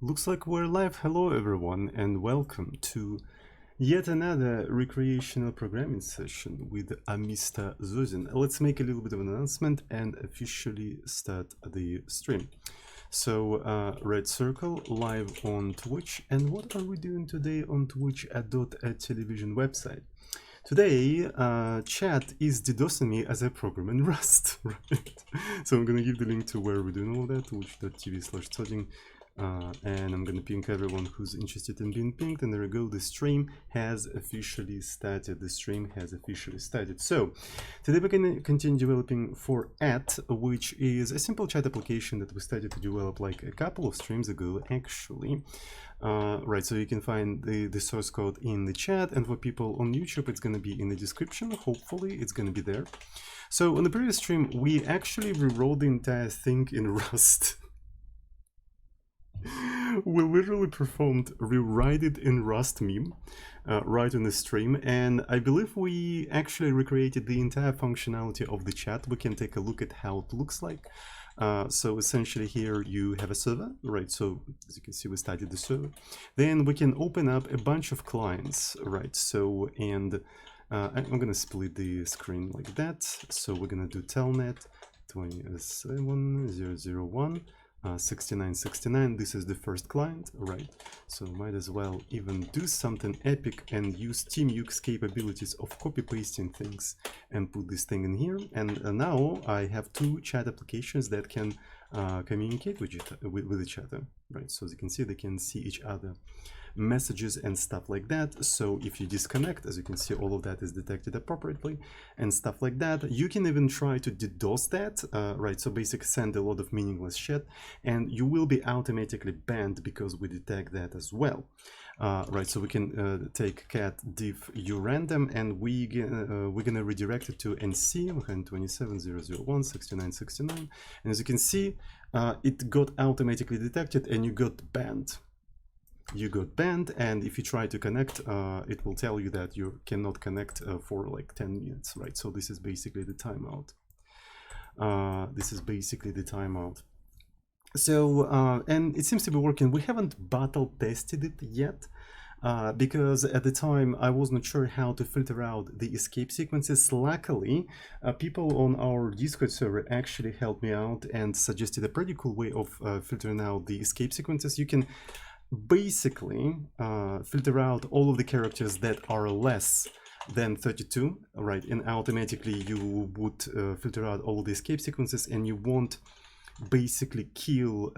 Looks like we're live. Hello everyone and welcome to yet another recreational programming session with Mr. Zuzin. Let's make a little bit of an announcement and officially start the stream. So Red Circle live on Twitch. And what are we doing today on Twitch at a television website? Today, chat is DDoSing me as I program in Rust, right? So I'm gonna give the link to where we're doing all that, twitch.tv/todding. And I'm gonna ping everyone who's interested in being pinged, and there we go. The stream has officially started. So today we're gonna continue developing for which is a simple chat application that we started to develop like a couple of streams ago, actually. Right, so you can find the source code in the chat, and for people on YouTube, it's gonna be in the description. Hopefully, it's gonna be there. So on the previous stream, we actually rewrote the entire thing in Rust. We literally performed rewrite it in Rust meme right on the stream, and I believe we actually recreated the entire functionality of the chat. We can take a look at how it looks like. So essentially here you have a server, right? So as you can see, we started the server. Then we can open up a bunch of clients, right? So, and I'm gonna split the screen like that. So we're gonna do telnet 27001. 6969, this is the first client, right? So might as well even do something epic and use TeamUX capabilities of copy pasting things and put this thing in here. And now I have two chat applications that can communicate with each other, right? So as you can see, they can see each other messages and stuff like that. So if you disconnect, as you can see, all of that is detected appropriately and stuff like that. You can even try to DDoS that, right? So basically send a lot of meaningless shit, and you will be automatically banned because we detect that as well. Right, so we can take cat diff urandom, and we're gonna redirect it to NC 127.001.69.69, and as you can see, it got automatically detected and you got banned. And if you try to connect, it will tell you that you cannot connect for like 10 minutes, right? So this is basically the timeout. So, and it seems to be working. We haven't battle tested it yet, because at the time I was not sure how to filter out the escape sequences. Luckily, people on our Discord server actually helped me out and suggested a pretty cool way of filtering out the escape sequences. You can basically filter out all of the characters that are less than 32, right? And automatically you would filter out all the escape sequences, and you won't basically kill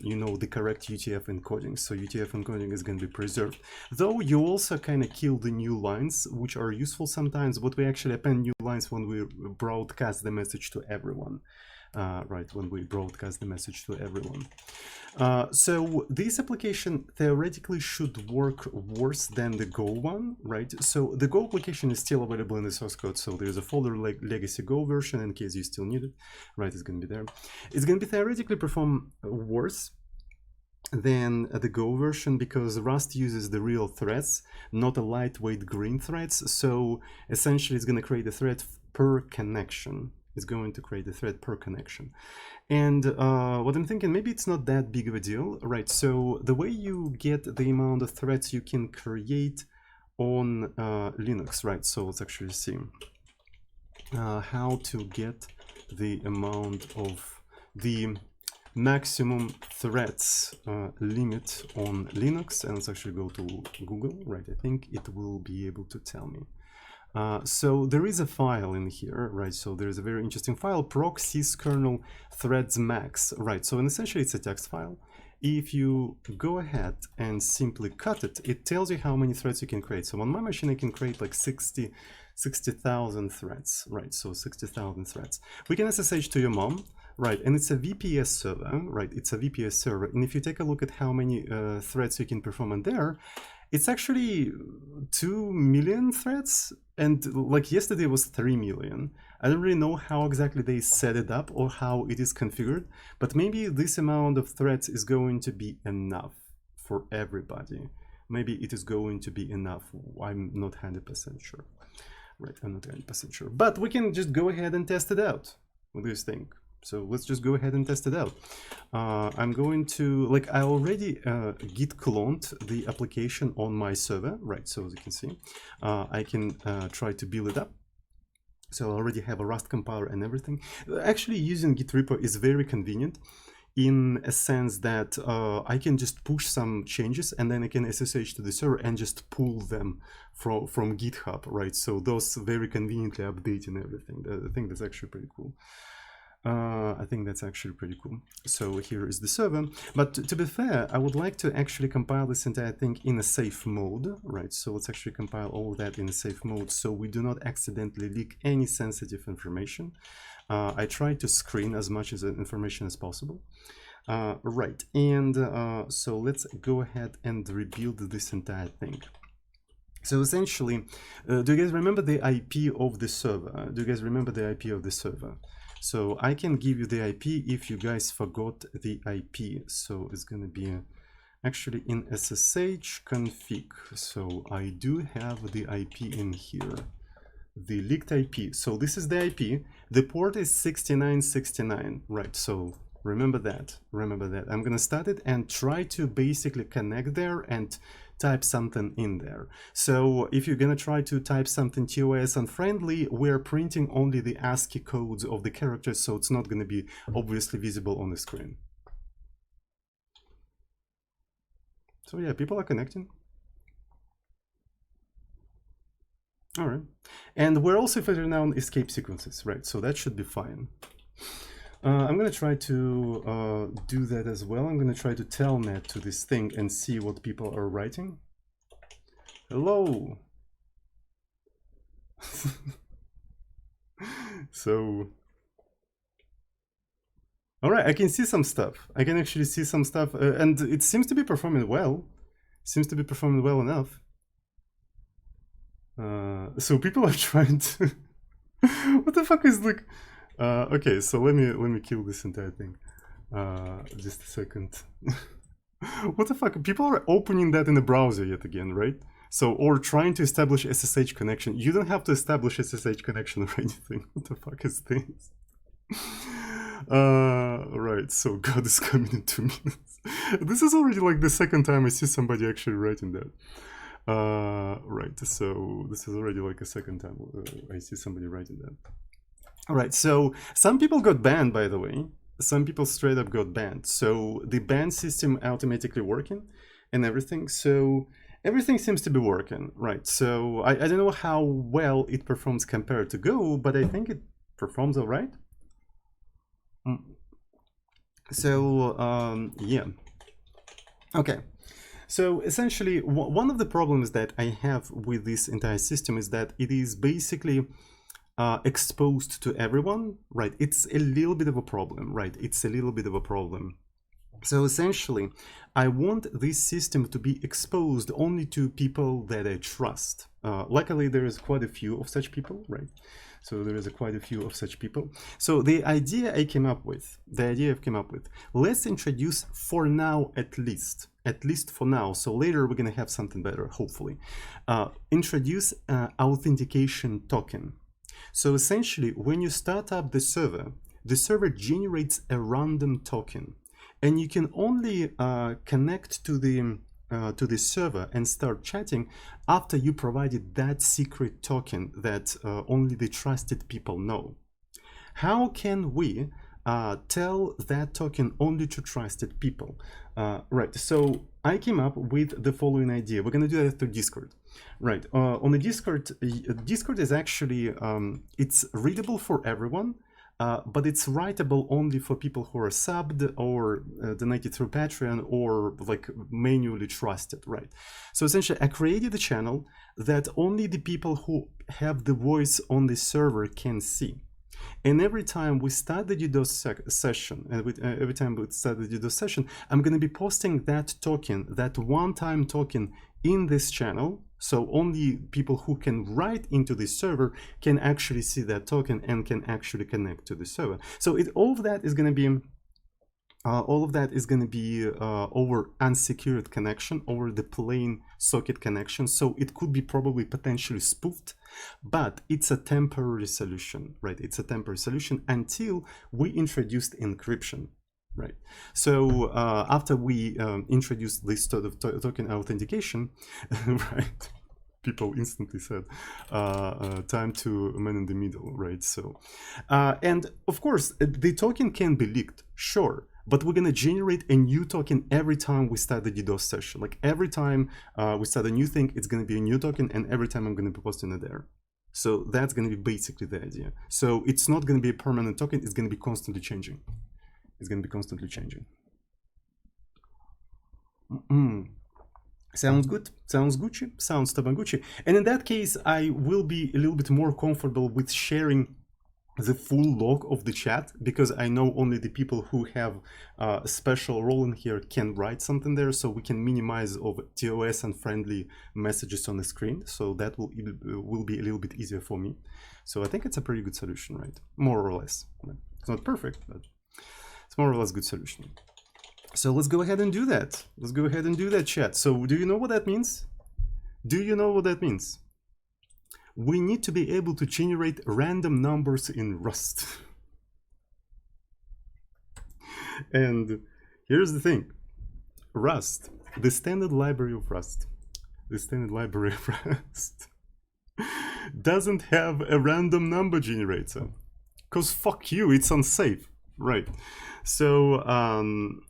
you know, the correct UTF encoding. So UTF encoding is going to be preserved, though you also kind of kill the new lines, which are useful sometimes, but we actually append new lines when we broadcast the message to everyone. Right, when we broadcast the message to everyone. So this application theoretically should work worse than the Go one, right? So the Go application is still available in the source code, so there's a folder like legacy Go version in case you still need it, right? It's going to be there. It's going to be theoretically perform worse than the Go version because Rust uses the real threads, not a lightweight green threads. So essentially it's going to create a thread per connection. It's going to create a thread per connection. And what I'm thinking, maybe it's not that big of a deal, right? So the way you get the amount of threads you can create on Linux, right? So let's actually see how to get the amount of the maximum threads limit on Linux. And let's actually go to Google, right? I think it will be able to tell me. So there is a file in here, right? So there's a very interesting file, proc syskernel threads max, right? So essentially it's a text file. If you go ahead and simply cut it, it tells you how many threads you can create. So on my machine, I can create like 60,000 threads, right? So 60,000 threads. We can SSH to your mom, right? And it's a VPS server, right? It's a VPS server. And if you take a look at how many threads you can perform in there, it's actually 2 million threads, and like yesterday was 3 million. I don't really know how exactly they set it up or how it is configured, but maybe this amount of threads is going to be enough for everybody. Maybe it is going to be enough. I'm not 100% sure. Right, I'm not 100% sure. But we can just go ahead and test it out. What do you think? So let's just go ahead and test it out. I'm going to, like, I already git cloned the application on my server, right? So as you can see, I can try to build it up. So I already have a Rust compiler and everything. Actually, using Git repo is very convenient in a sense that I can just push some changes and then I can SSH to the server and just pull them from GitHub, right? So those very conveniently update and everything. I think that's actually pretty cool. So here is the server, but to be fair, I would like to actually compile this entire thing in a safe mode, right? So let's actually compile all of that in a safe mode so we do not accidentally leak any sensitive information. I try to screen as much as information as possible. Right, and so let's go ahead and rebuild this entire thing. So essentially, do you guys remember the IP of the server? So I can give you the IP if you guys forgot the IP. So it's going to be actually in SSH config. So I do have the IP in here, the leaked IP. So this is the IP. The port is 6969, right? So remember that. I'm going to start it and try to basically connect there and type something in there. So if you're going to try to type something TOS unfriendly, we're printing only the ASCII codes of the characters, so it's not going to be obviously visible on the screen. So yeah, people are connecting. All right. And we're also filtering out escape sequences, right? So that should be fine. I'm going to try to do that as well. I'm going to try to telnet to this thing and see what people are writing. Hello. So, all right, I can see some stuff. I can actually see some stuff, and it seems to be performing well. Enough. So people are trying to. What the fuck is like? Okay, so let me kill this entire thing. Just a second. What the fuck? People are opening that in the browser yet again, right? So, or trying to establish SSH connection. You don't have to establish SSH connection or anything. What the fuck is this? Right, so God is coming in 2 minutes. This is already like the second time I see somebody actually writing that. Right, so this is already like a second time I see somebody writing that. All right, so some people got banned, by the way. Some people straight up got banned. So the ban system automatically working and everything. So everything seems to be working, right? So I don't know how well it performs compared to Go, but I think it performs all right. So yeah. Okay. So essentially, one of the problems that I have with this entire system is that it is basically exposed to everyone, right? It's a little bit of a problem, right? So essentially, I want this system to be exposed only to people that I trust. Luckily, there is quite a few of such people, right? So there is quite a few of such people. So the idea I've come up with, let's introduce for now at least for now. So later we're gonna have something better, hopefully. Introduce authentication token. So essentially, when you start up the server generates a random token, and you can only connect to the server and start chatting after you provided that secret token that only the trusted people know. How can we tell that token only to trusted people? Right, so I came up with the following idea. We're gonna do that through Discord. Right, on the Discord is actually, it's readable for everyone, but it's writable only for people who are subbed or donated through Patreon or like manually trusted, right? So essentially, I created a channel that only the people who have the voice on the server can see. And every time we start the DDoS session, I'm going to be posting that token, that one-time token in this channel. So only people who can write into the server can actually see that token and can actually connect to the server. So all of that is going to be over unsecured connection, over the plain socket connection. So it could be probably potentially spoofed. but it's a temporary solution, right? It's a temporary solution until we introduced encryption, right? So after we introduced this sort of token authentication, right? People instantly said, time to man in the middle, right? So, and of course, the token can be leaked, sure, but we're gonna generate a new token every time we start the DDoS session. Like every time we start a new thing, it's gonna be a new token, and every time I'm gonna be posting it there. So that's gonna be basically the idea. So it's not gonna be a permanent token, it's gonna be constantly changing. It's gonna be constantly changing. Sounds good, sounds Gucci, sounds Tabangucci. And in that case, I will be a little bit more comfortable with sharing the full log of the chat, because I know only the people who have a special role in here can write something there, so we can minimize of TOS and friendly messages on the screen. So that will be a little bit easier for me. So I think it's a pretty good solution, right? More or less. It's not perfect, but it's more or less good solution. So let's go ahead and do that. Let's go ahead and do that, chat. So do you know what that means? Do you know what that means? We need to be able to generate random numbers in Rust. And here's the thing. Rust, the standard library of Rust, doesn't have a random number generator. Because fuck you, it's unsafe, right? So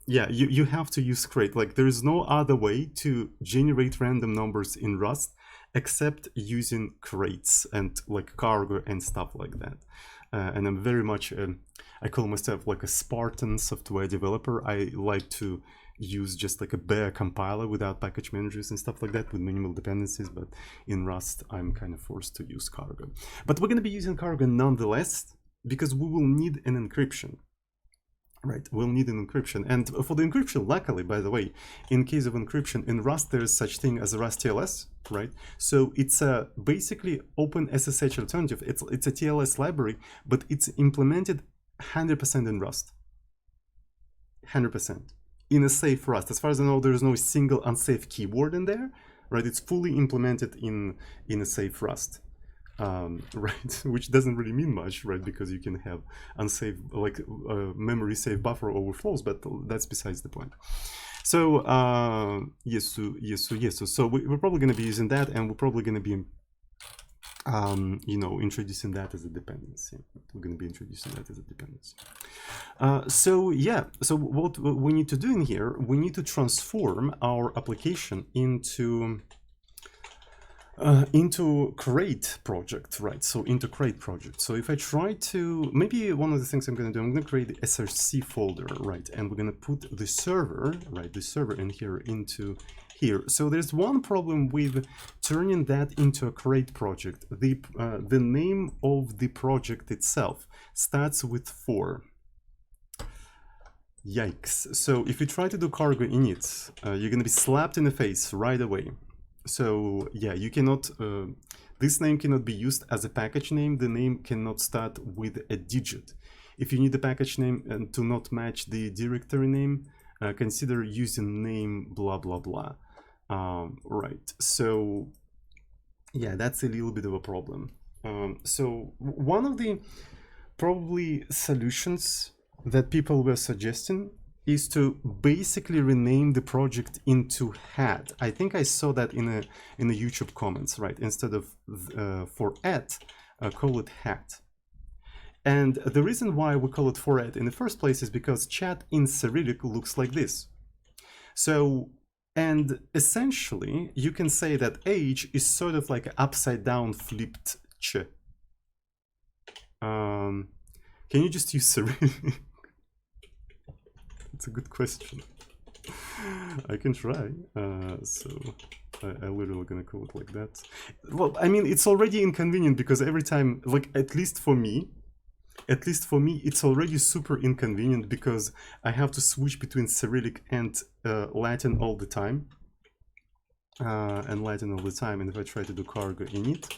yeah, you have to use crate. Like there is no other way to generate random numbers in Rust except using crates and like cargo and stuff like that. And I'm very much, I call myself like a Spartan software developer. I like to use just like a bare compiler without package managers and stuff like that with minimal dependencies. But in Rust, I'm kind of forced to use cargo. But we're going to be using cargo nonetheless, because we will need an encryption. Right, we'll need an encryption. And for the encryption, luckily, by the way, in case of encryption in Rust, there is such thing as a Rust TLS, right? So it's a basically open SSH alternative. It's a TLS library, but it's implemented 100% in Rust. 100% in a safe Rust. As far as I know, there is no single unsafe keyword in there, right? It's fully implemented in a safe Rust. Right, which doesn't really mean much, right? Because you can have unsafe, like memory safe buffer overflows, but that's besides the point. So yes. So we're probably going to be using that, and we're probably going to be, you know, introducing that as a dependency. We're going to be introducing that as a dependency. So yeah. So what we need to do in here, we need to transform our application into crate project, right? So into crate project. So if I try to, maybe one of the things I'm going to do, I'm going to create the src folder, right? And we're going to put the server, right? The server in here into here. So there's one problem with turning that into a crate project. The name of the project itself starts with 4. Yikes. So if you try to do cargo init, you're going to be slapped in the face right away. So yeah, you cannot, this name cannot be used as a package name. The name cannot start with a digit. If you need the package name and to not match the directory name, consider using name blah blah blah. Right, so yeah, that's a little bit of a problem. So one of the probably solutions that people were suggesting is to basically rename the project into hat. I think I saw that in the YouTube comments, right? Instead of for at, call it hat. And the reason why we call it for at in the first place is because chat in Cyrillic looks like this. So, and essentially you can say that age is sort of like an upside down flipped ch. Can you just use Cyrillic? It's a good question. I can try. So I literally gonna call it like that. Well, I mean, it's already inconvenient because every time, like at least for me, it's already super inconvenient because I have to switch between Cyrillic and Latin all the time. And if I try to do cargo init,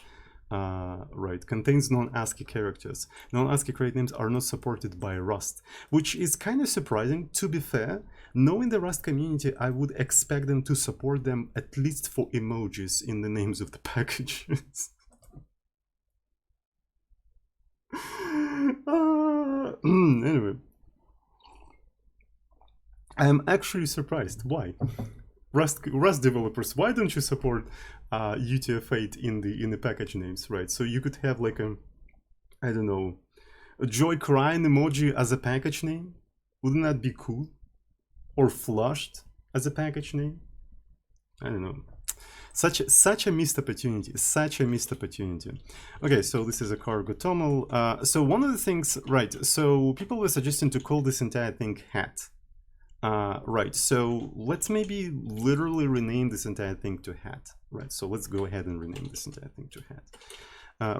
right, contains non-ASCII characters. Non-ASCII crate names are not supported by Rust, which is kind of surprising. To be fair, knowing the Rust community, I would expect them to support them at least for emojis in the names of the packages. Anyway, I'm actually surprised. Why? Rust developers, why don't you support UTF-8 in the package names, right? So you could have like a, I don't know, a joy crying emoji as a package name. Wouldn't that be cool? Or flushed as a package name? I don't know. Such a missed opportunity. Such a missed opportunity. Okay, so this is a cargo toml. So one of the things, right? So people were suggesting to call this entire thing hat. Right, so let's maybe literally rename this entire thing to hat. Right, so let's go ahead and rename this entire thing to hat.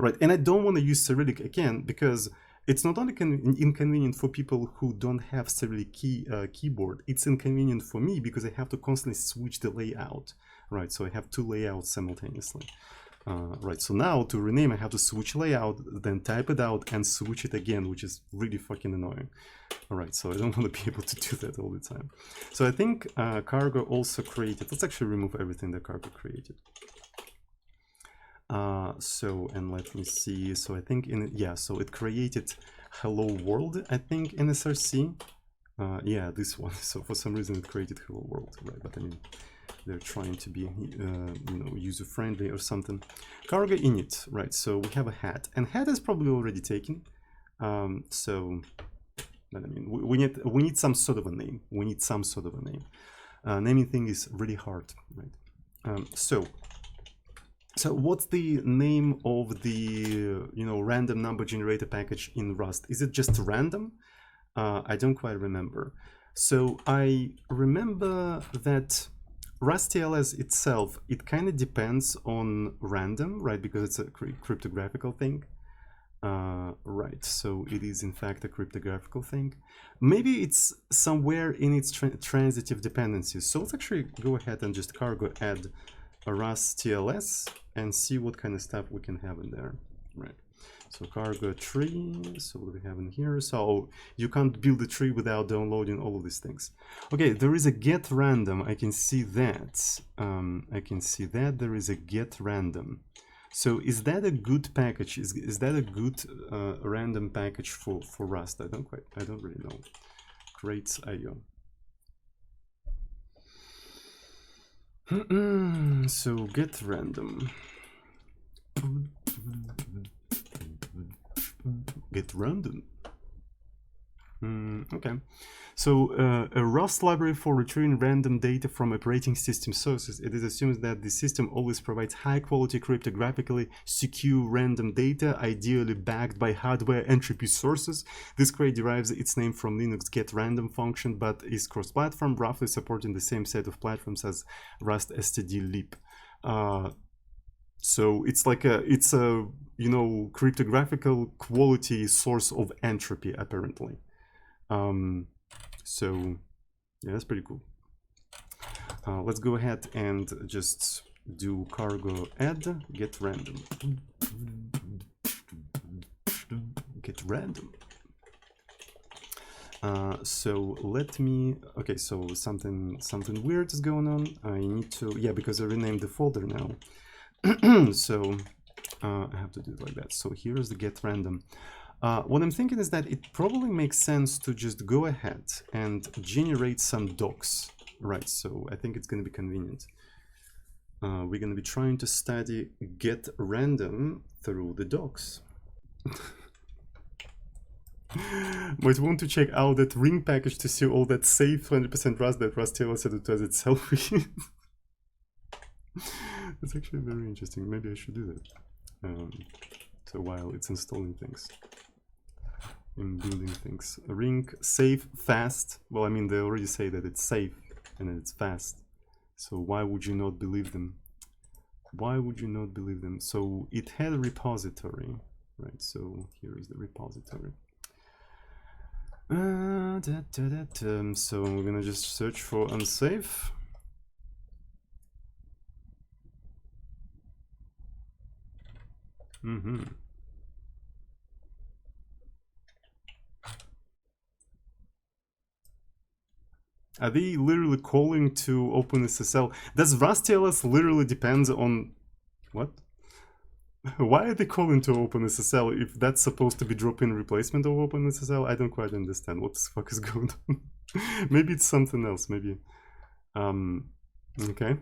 Right, and I don't want to use Cyrillic again because it's not only inconvenient for people who don't have Cyrillic keyboard, it's inconvenient for me because I have to constantly switch the layout. Right, so I have two layouts simultaneously. Right, so now to rename, I have to switch layout, then type it out and switch it again, which is really fucking annoying. All right, so I don't want to be able to do that all the time. So I think Cargo also created, let's actually remove everything that Cargo created. And let me see. So I think so it created Hello World, I think, in SRC. Yeah, this one. So for some reason it created Hello World, right? But I mean, they're trying to be, user-friendly or something. Cargo init, right? So we have a hat, and hat is probably already taken. But I mean, we need some sort of a name. We need some sort of a name. Naming thing is really hard, right? So what's the name of the random number generator package in Rust? Is it just random? I don't quite remember. So I remember that RustTLS itself, it kind of depends on random, right? Because it's a cryptographical thing. Right, so it is in fact a cryptographical thing. Maybe it's somewhere in its transitive dependencies. So let's actually go ahead and just cargo add a RustTLS and see what kind of stuff we can have in there. Right, so cargo tree, so what do we have in here? So you can't build a tree without downloading all of these things. Okay, there is a getrandom. I can see that. I can see that there is a getrandom. So is that a good package? Is that a good random package for Rust? I don't really know. Creates IO. So getrandom. Getrandom. Okay. So a Rust library for retrieving random data from operating system sources. It is assumed that the system always provides high quality cryptographically secure random data, ideally backed by hardware entropy sources. This crate derives its name from Linux getrandom function, but is cross-platform, roughly supporting the same set of platforms as Rust stdlib. So it's like a cryptographical quality source of entropy apparently. So yeah, that's pretty cool. Let's go ahead and just do cargo add getrandom. Getrandom. So let me, okay, so something weird is going on. I need to, yeah, because I renamed the folder now. So I have to do it like that. So here is the getrandom. What I'm thinking is that it probably makes sense to just go ahead and generate some docs, right? So I think it's going to be convenient. We're going to be trying to study getrandom through the docs. Might want to check out that ring package to see all that safe 100% Rust that RustTLS does itself. That's actually very interesting. Maybe I should do that. So while it's installing things. In building things. A ring, safe, fast. Well, I mean, they already say that it's safe and that it's fast. So why would you not believe them? Why would you not believe them? So it had a repository, right? So here is the repository. So we're gonna just search for unsafe. Are they literally calling to OpenSSL? Does RustTLS literally depends on what? Why are they calling to OpenSSL if that's supposed to be drop-in replacement of OpenSSL? I don't quite understand what the fuck is going on. Maybe it's something else, maybe. Okay.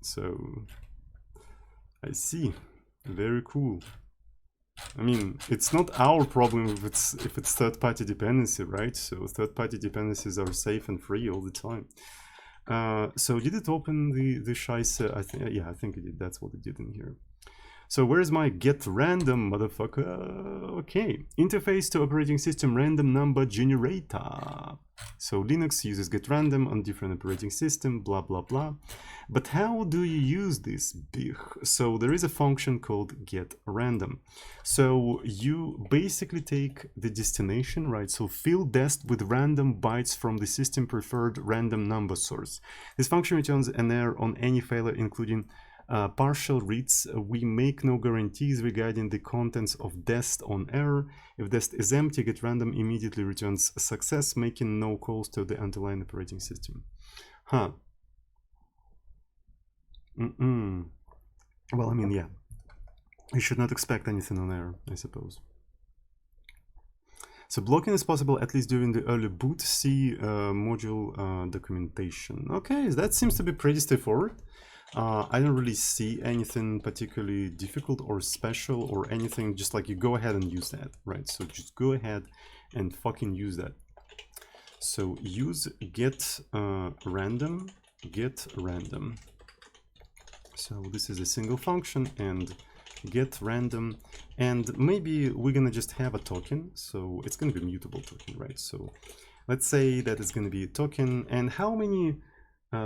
So, I see. Very cool. I mean, it's not our problem if it's third-party dependency, right? So third-party dependencies are safe and free all the time. So did it open the Scheisse? I think, yeah, I think it did. That's what it did in here. So where's my getrandom, motherfucker? Okay, interface to operating system random number generator. So Linux uses getrandom on different operating system, blah, blah, blah. But how do you use this? So there is a function called getrandom. So you basically take the destination, right? So fill dest with random bytes from the system preferred random number source. This function returns an error on any failure, including partial reads. We make no guarantees regarding the contents of dest on error. If dest is empty, getrandom immediately returns success, making no calls to the underlying operating system. Huh. Well, I mean, yeah. You should not expect anything on error, I suppose. So blocking is possible at least during the early boot. See module documentation. Okay, that seems to be pretty straightforward. I don't really see anything particularly difficult or special or anything. Just like you go ahead and use that, right? So just go ahead and fucking use that. So use getrandom. So this is a single function and getrandom, and maybe we're gonna just have a token. So it's gonna be mutable token, right? So let's say that it's gonna be a token, and how many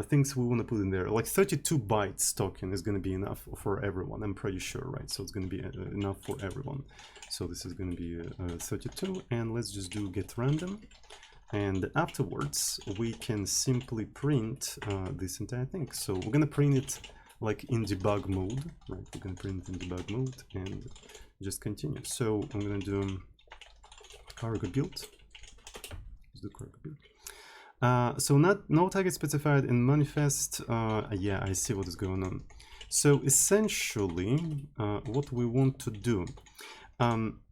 things we want to put in there, like 32 bytes token is going to be enough for everyone, I'm pretty sure, right? So it's going to be enough for everyone. So this is going to be 32, and let's just do getrandom, and afterwards we can simply print this entire thing. So we're going to print it like in debug mode, right? We're going to print it in debug mode and just continue. So I'm going to do cargo build. Let's do cargo build. So no target specified in manifest. Yeah, I see what is going on. So essentially, what we want to do.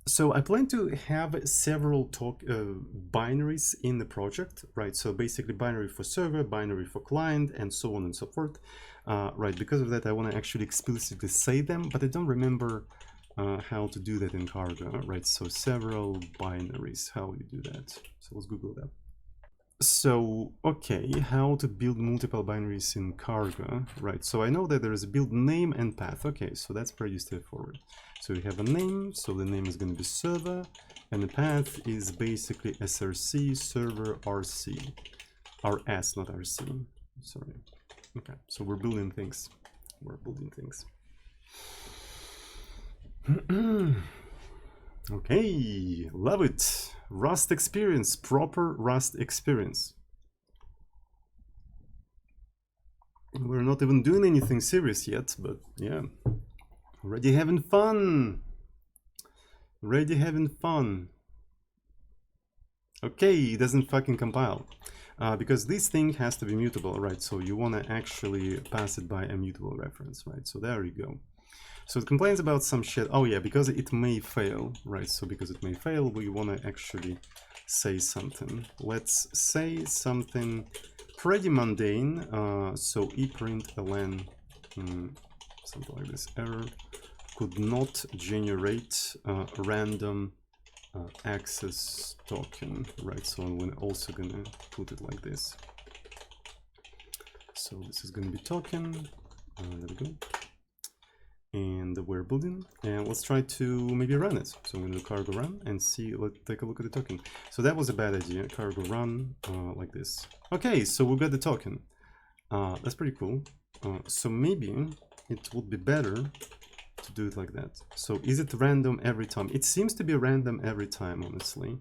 So I plan to have several binaries in the project, right? So basically binary for server, binary for client, and so on and so forth. Right, because of that, I want to actually explicitly say them, but I don't remember how to do that in Cargo, right? So several binaries, how you do that? So let's Google that. So, okay, how to build multiple binaries in Cargo, right? So I know that there is a build name and path. Okay, so that's pretty straightforward. So we have a name, so the name is going to be server, and the path is basically src server rc, rs, not rc, sorry. Okay, so we're building things. Okay, love it. Rust experience, proper Rust experience. We're not even doing anything serious yet, but yeah. Already having fun. Okay, it doesn't fucking compile. Because this thing has to be mutable, right? So you want to actually pass it by a mutable reference, right? So there you go. So it complains about some shit. Oh yeah, because it may fail, right? So because it may fail, we want to actually say something. Let's say something pretty mundane. So ePrintLN, something like this, error could not generate random access token, right? So we're also gonna put it like this. So this is gonna be token. There we go. And we're building, and let's try to maybe run it. So I'm gonna do cargo run and see. Let's take a look at the token. So that was a bad idea. Cargo run like this. Okay, so we got the token. That's pretty cool. So maybe it would be better to do it like that. So is it random every time? It seems to be random every time, honestly.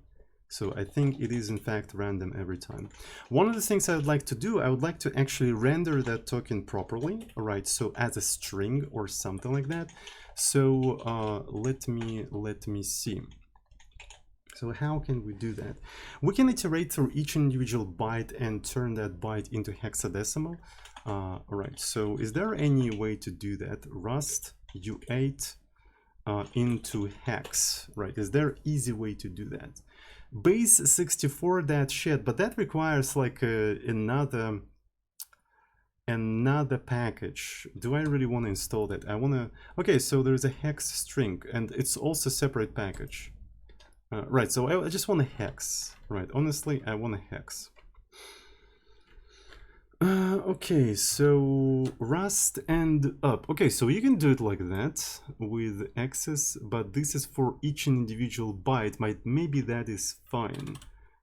So I think it is in fact random every time. One of the things I would like to do, I would like to actually render that token properly, all right? So as a string or something like that. So let me see. So how can we do that? We can iterate through each individual byte and turn that byte into hexadecimal. Right, so is there any way to do that? Rust U8 into hex, right? Is there easy way to do that? Base 64, that shit, but that requires like another package. Do I really want to install that? I want to, okay, so there's a hex string and it's also a separate package. Right, so I just want a hex, right? Honestly, I want a hex. Okay, so Rust and up. Okay, so you can do it like that with access, but this is for each individual byte. Maybe that is fine.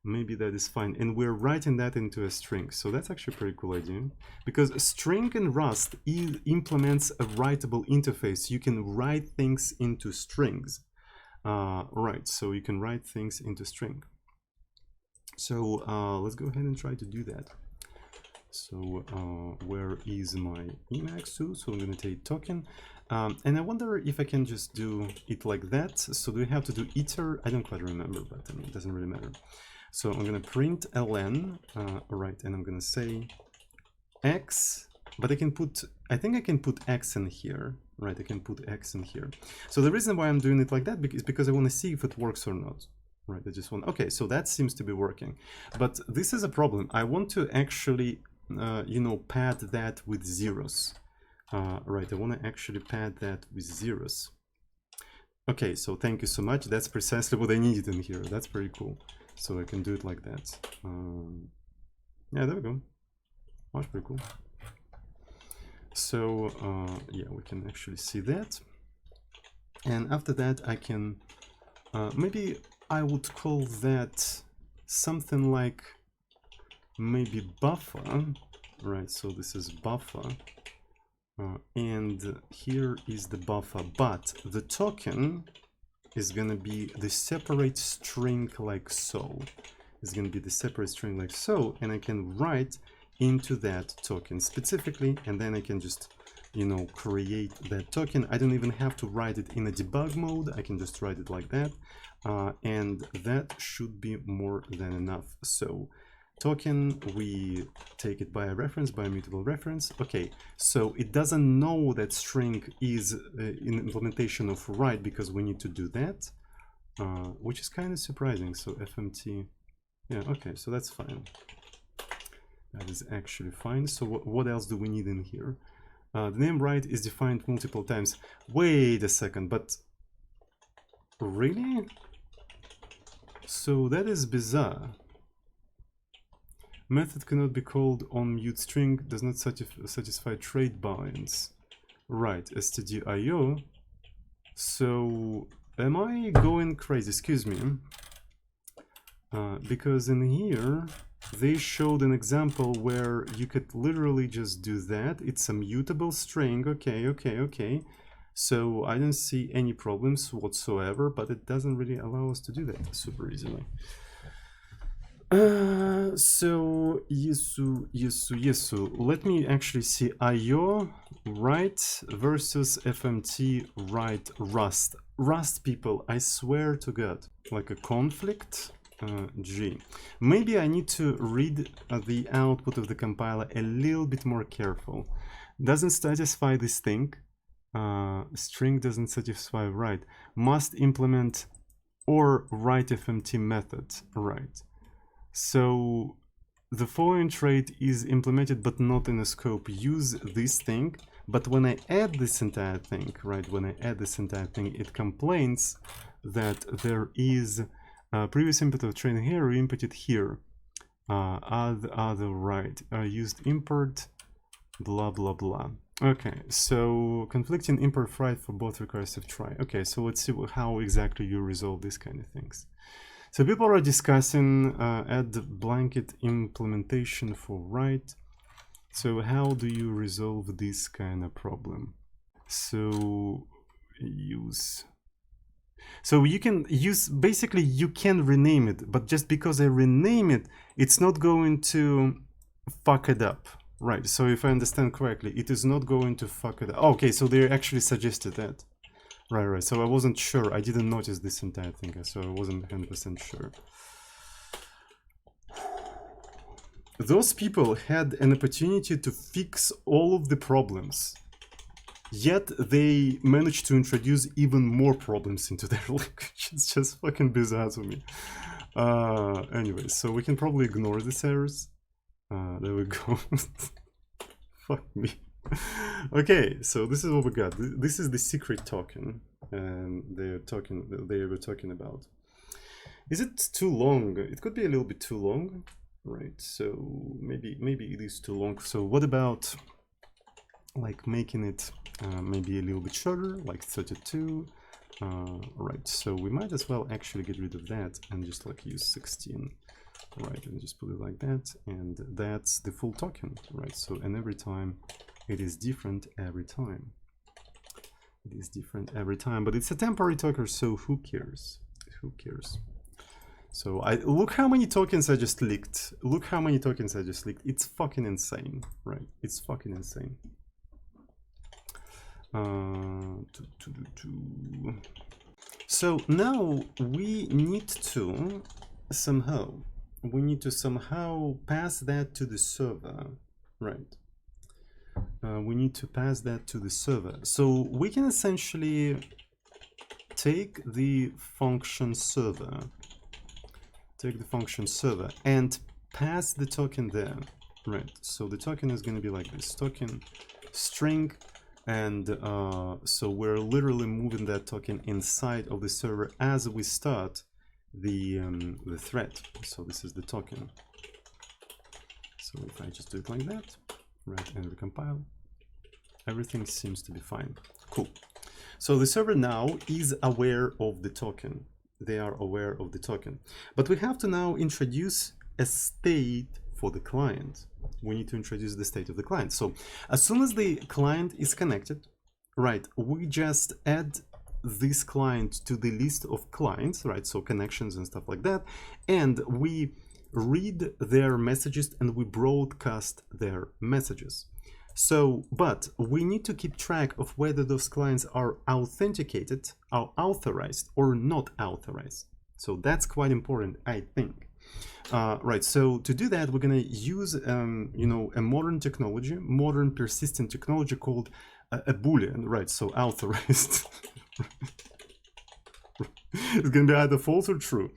Maybe that is fine. And we're writing that into a string. So that's actually a pretty cool idea. Because a string in Rust implements a writable interface. You can write things into strings. Right, so you can write things into string. So let's go ahead and try to do that. So where is my Emacs2? So I'm going to take token. And I wonder if I can just do it like that. So do we have to do iter? I don't quite remember, but I mean, it doesn't really matter. So I'm going to print ln, right, and I'm going to say x, but I think I can put x in here, right? I can put x in here. So the reason why I'm doing it like that is because I want to see if it works or not, right? I just want, okay, so that seems to be working, but this is a problem. I want to actually, you know, pad that with zeros, right? I want to actually pad that with zeros. Okay, so thank you so much. That's precisely what I needed in here. That's pretty cool. So I can do it like that. Yeah, there we go. That's pretty cool. So yeah, we can actually see that. And after that, I can, maybe I would call that something like maybe buffer, right? So this is buffer. And here is the buffer, but the token is going to be the separate string like so. It's going to be the separate string like so, and I can write into that token specifically, and then I can just, you know, create that token. I don't even have to write it in a debug mode. I can just write it like that, and that should be more than enough. So token, we take it by a reference, by a mutable reference. Okay, so it doesn't know that string is in implementation of write because we need to do that, which is kind of surprising. So FMT, yeah, okay, so that's fine. That is actually fine. So what else do we need in here? The name write is defined multiple times. Wait a second, but really? So that is bizarre. Method cannot be called on mute string, does not satisfy trade binds. Right, stdio. So am I going crazy? Excuse me. Because in here they showed an example where you could literally just do that. It's a mutable string. Okay. So I don't see any problems whatsoever, but it doesn't really allow us to do that super easily. So yesu. Let me actually see IO write versus FMT write Rust. Rust people, I swear to God, like a conflict. G. Maybe I need to read the output of the compiler a little bit more careful. Doesn't satisfy this thing. String doesn't satisfy write. Must implement or write FMT method. Right. So the following trait is implemented but not in the scope. Use this thing, but when I add this entire thing, right, when I add this entire thing, it complains that there is previous input of train here, we inputted here. Other right, used import, blah blah blah. Okay, so conflicting import write for both recursive try. Okay, so let's see how exactly you resolve these kind of things. So people are discussing add blanket implementation for write. So how do you resolve this kind of problem? So use. So you can use, basically you can rename it, but just because I rename it, it's not going to fuck it up. Right, so if I understand correctly, it is not going to fuck it up. Okay, so they actually suggested that. Right. So I wasn't sure. I didn't notice this entire thing, so I wasn't 100% sure. Those people had an opportunity to fix all of the problems, yet they managed to introduce even more problems into their language. It's just fucking bizarre to me. Anyway, so we can probably ignore these errors. There we go. Fuck me. Okay, so this is what we got. This is the secret token, and they were talking about. Is it too long? It could be a little bit too long, right? So maybe it is too long. So what about like making it maybe a little bit shorter, like 32? Right. So we might as well actually get rid of that and just like use 16. Right, and just put it like that, and that's the full token, right? So, and every time it is different every time. It is different every time, but it's a temporary token, so who cares? Who cares? So look how many tokens I just leaked. Look how many tokens I just leaked. It's fucking insane, right? It's fucking insane. So now we need to somehow pass that to the server, right? We need to pass that to the server. So we can essentially take the function server, and pass the token there, right? So the token is going to be like this, token string, and so we're literally moving that token inside of the server as we start the thread. So this is the token. So if I just do it like that, right, and recompile, everything seems to be fine. Cool. So the server now is aware of the token. They are aware of the token, but we have to now introduce a state for the client. We need to introduce the state of the client. So as soon as the client is connected, right, we just add this client to the list of clients, right? So connections and stuff like that. And we read their messages and we broadcast their messages. So, but we need to keep track of whether those clients are authenticated, are authorized or not authorized. So that's quite important, I think. Right, so to do that, we're going to use, you know, a modern technology, modern persistent technology called a Boolean, right? So authorized. It's going to be either false or true.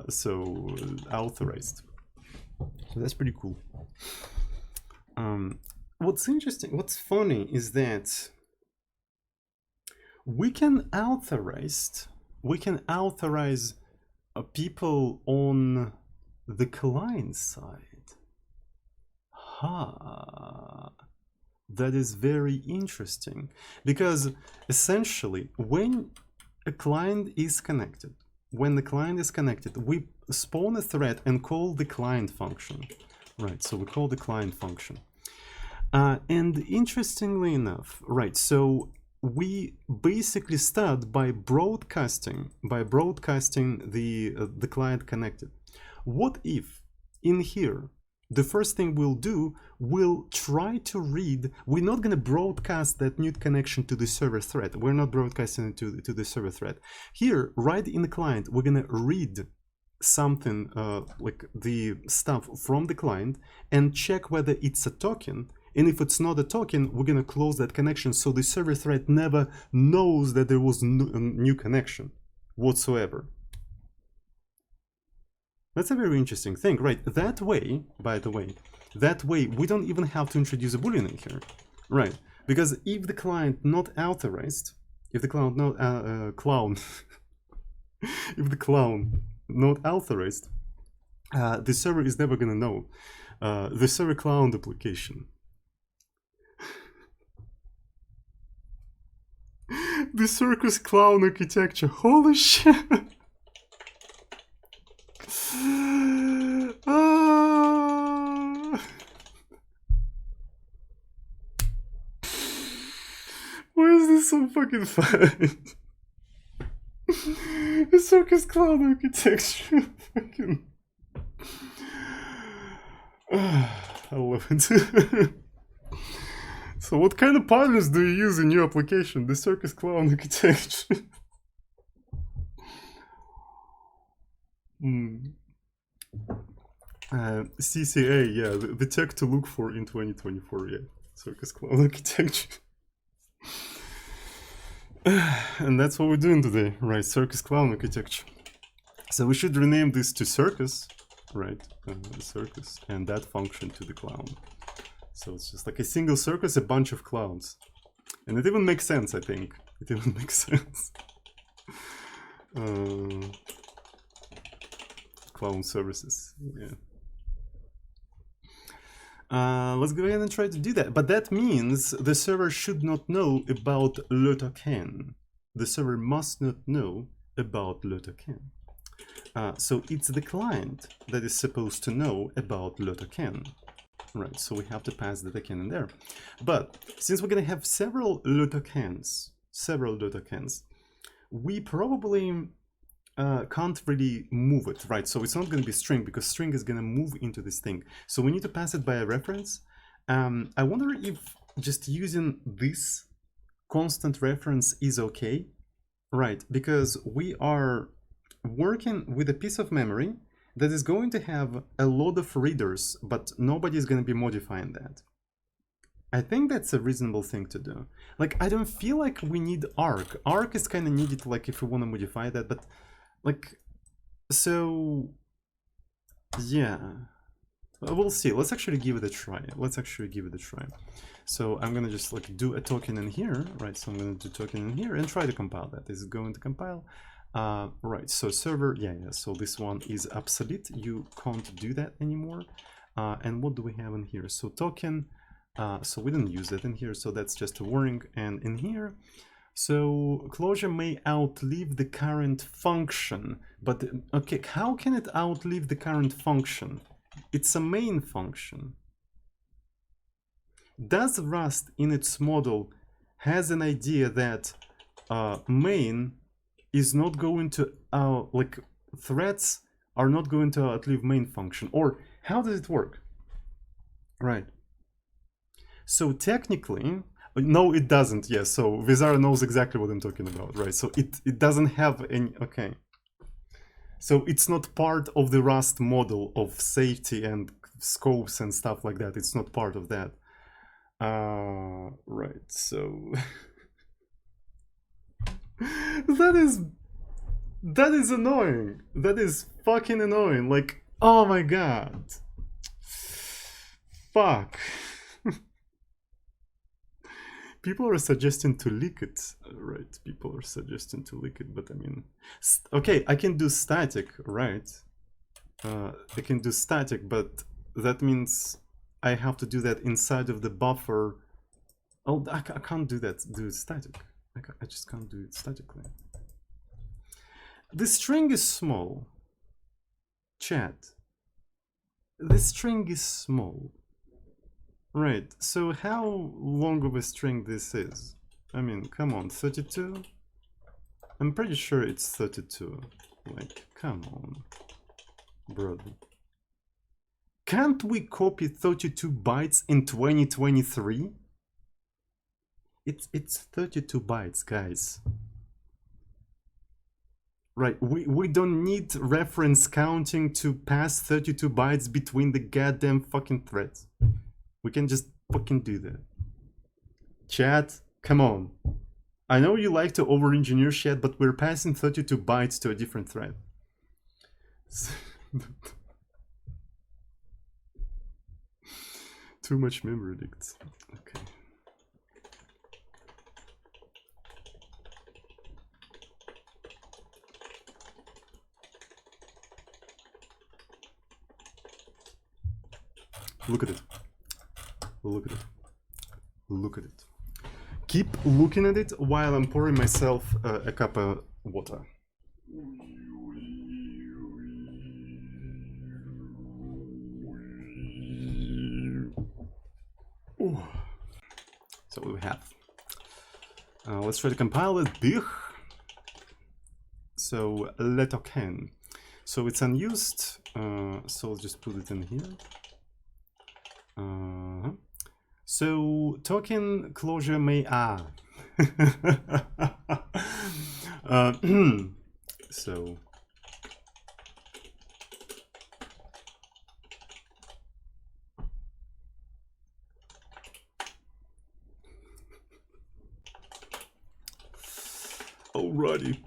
So authorized. So that's pretty cool. What's interesting, what's funny is that we can authorize people on the client side. That is very interesting, because essentially when a client is connected, we spawn a thread and call the client function, right? So we call the client function. And interestingly enough, right, so we basically start by broadcasting the client connected. What if in here the first thing we'll do, we'll try to read, we're not going to broadcast that new connection to the server thread. We're not broadcasting it to the server thread. Here, right in the client, we're going to read something like the stuff from the client and check whether it's a token. And if it's not a token, we're going to close that connection, so the server thread never knows that there was a new connection whatsoever. That's a very interesting thing, right? That way, by the way, we don't even have to introduce a Boolean in here, right? Because if the client not authorized, if the client not if the clown not authorized, the server is never going to know. The server clown duplication. The Circus clown architecture. Holy shit! Why is this so fucking fun? The Circus clown architecture. Fucking. I love it. So what kind of patterns do you use in your application? The Circus clown architecture. CCA, yeah, the tech to look for in 2024, yeah. Circus clown architecture. And that's what we're doing today, right? Circus clown architecture. So we should rename this to Circus, right? Circus, and that function to the clown. So it's just like a single circus, a bunch of clowns. And it even makes sense, I think. It even makes sense. Clown services, yeah. Let's go ahead and try to do that. But that means the server should not know about Autocannon. The server must not know about Autocannon. So it's the client that is supposed to know about Autocannon. Right, so we have to pass the token in there. But since we're going to have several Autocannons, we probably can't really move it, right? So it's not going to be string because string is going to move into this thing. So we need to pass it by a reference. I wonder if just using this constant reference is okay, right? Because we are working with a piece of memory that is going to have a lot of readers, but nobody is going to be modifying that. I think that's a reasonable thing to do. Like, I don't feel like we need arc. Arc is kind of needed, like, if we want to modify that, but, like, so, yeah. We'll see. Let's actually give it a try. So I'm going to just, like, do a token in here, right? So I'm going to do token in here and try to compile that. Is it going to compile? Right, so server, yeah, so this one is obsolete. You can't do that anymore. And what do we have in here? So token, so we didn't use that in here, so that's just a warning. And in here, so closure may outlive the current function. But, okay, how can it outlive the current function? It's a main function. Does Rust in its model has an idea that main is not going to, like, threads are not going to outlive main function? Or how does it work? Right. So technically, no, it doesn't. Yes, so Vizara knows exactly what I'm talking about, right? So it doesn't have any, okay. So it's not part of the Rust model of safety and scopes and stuff like that. It's not part of that. Right, so that is annoying. That is fucking annoying. Like, oh my god. Fuck. People are suggesting to leak it. Right, people are suggesting to leak it, but I mean, okay, I can do static, right? I can do static, but that means I have to do that inside of the buffer. Oh, I can't do that. Do it static. I just can't do it statically. The string is small. Chat. The string is small. Right, so how long of a string this is? I mean, come on, 32? I'm pretty sure it's 32. Like, come on, brother. Can't we copy 32 bytes in 2023? It's 32 bytes, guys. Right, we don't need reference counting to pass 32 bytes between the goddamn fucking threads. We can just fucking do that. Chat, come on. I know you like to over-engineer shit, but we're passing 32 bytes to a different thread. Too much memory leaked. Okay. Look at it. Look at it. Look at it. Keep looking at it while I'm pouring myself a cup of water. Ooh. So what we have. Let's try to compile it. So Autocannon. So it's unused. So I'll just put it in here. So token closure may so alrighty.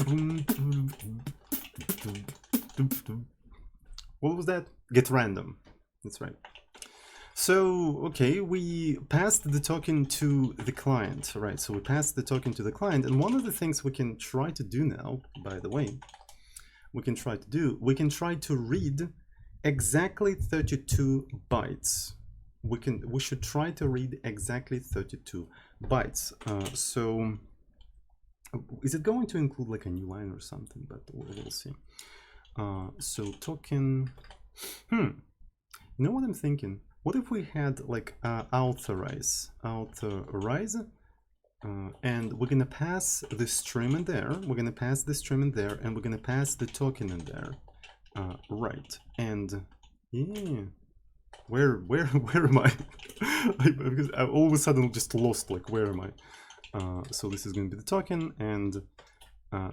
What was that? Getrandom. That's right. So, okay, we passed the token to the client, right? So we passed the token to the client, and one of the things we can try to do now, by the way, we can try to read exactly 32 bytes. We should try to read exactly 32 bytes. So is it going to include like a new line or something? But we'll see. So token, you know what I'm thinking? What if we had like authorize, and we're gonna pass the stream in there. We're gonna pass the stream in there, and we're gonna pass the token in there, right? And yeah, where am I? Because I all of a sudden just lost. Like, where am I? So this is gonna be the token and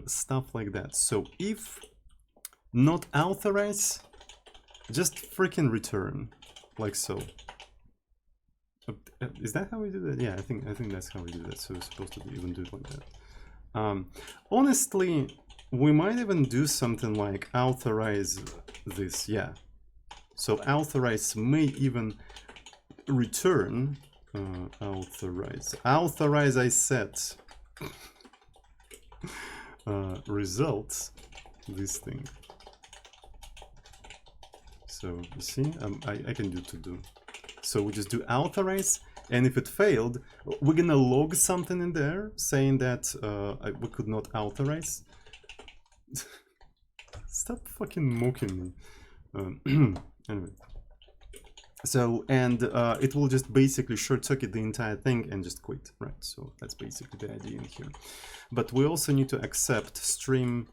stuff like that. So if not authorize, just freaking return. Like so. Is that how we do that? Yeah, I think that's how we do that. So we're supposed to even do it like that. Honestly, we might even do something like authorize this. Yeah. So authorize may even return authorize. Authorize, I set results this thing. So you see, I can do to do. So we just do authorize, and if it failed, we're gonna log something in there saying that we could not authorize. Stop fucking mocking me. Anyway. So, and it will just basically short circuit the entire thing and just quit, right? So that's basically the idea in here. But we also need to accept stream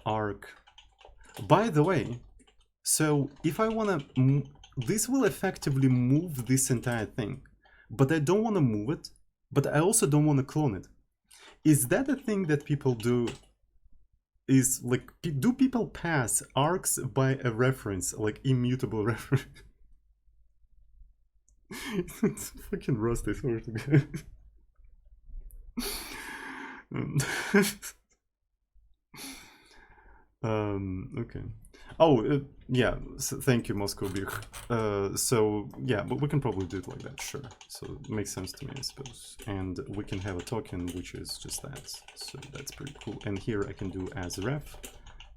arc. By the way, so if I want to, this will effectively move this entire thing, but I don't want to move it, but I also don't want to clone it. Is that a thing that people do? Is like, do people pass arcs by a reference, like immutable reference? It's fucking Rust, I swear to God. Okay. Oh, yeah, so thank you, Moscow Beer. So, yeah, but we can probably do it like that, sure. So it makes sense to me, I suppose. And we can have a token, which is just that. So that's pretty cool. And here I can do as ref,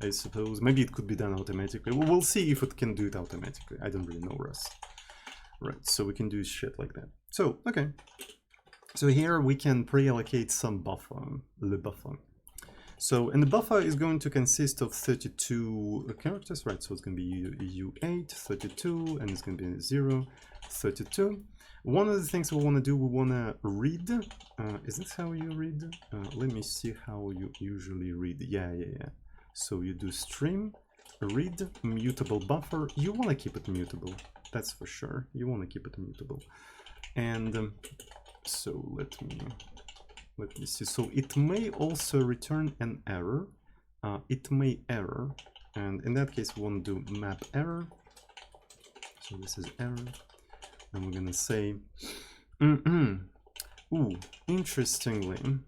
I suppose. Maybe it could be done automatically. We'll see if it can do it automatically. I don't really know Rust. Right, so we can do shit like that. So, okay. So here we can pre-allocate some buffer, the buffer. So, and the buffer is going to consist of 32 characters, right? So it's going to be U8, 32, and it's going to be 0, 32. One of the things we want to do, we want to read. Is this how you read? Let me see how you usually read. Yeah. So you do stream, read, mutable buffer. You want to keep it mutable. That's for sure. You want to keep it mutable. And so let me see. So it may also return an error. It may error. And in that case, we want to do map error. So this is error. And we're going to say, ooh, interestingly,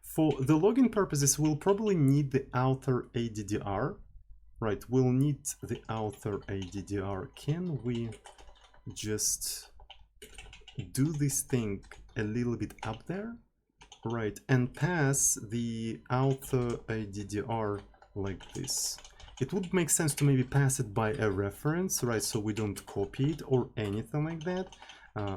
for the login purposes, we'll probably need the author ADDR. Right, we'll need the author ADDR. Can we just do this thing a little bit up there? Right, and pass the author ADDR like this. It would make sense to maybe pass it by a reference, right, so we don't copy it or anything like that.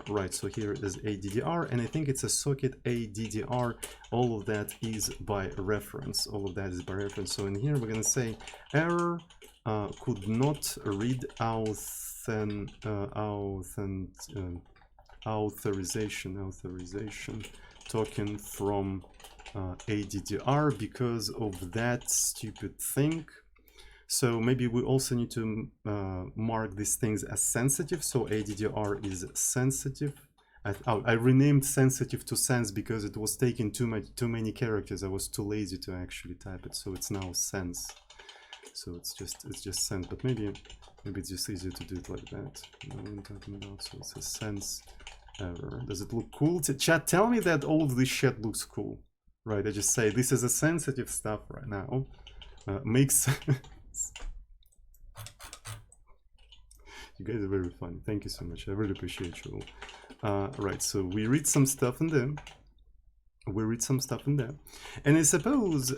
Right, so here is ADDR, and I think it's a socket ADDR. All of that is by reference. All of that is by reference. So in here, we're going to say error could not read authorization token from ADDR because of that stupid thing. So maybe we also need to mark these things as sensitive. So ADDR is sensitive. I renamed sensitive to sense because it was taking too many characters. I was too lazy to actually type it, so it's now sense. So it's just sense, but maybe it's just easier to do it like that. I'm talking about, so it's a sense error. Does it look cool? Chat, tell me that all of this shit looks cool, right? I just say this is a sensitive stuff right now. Makes sense. You guys are very funny. Thank you so much. I really appreciate you all. Right, so we read some stuff in there. And I suppose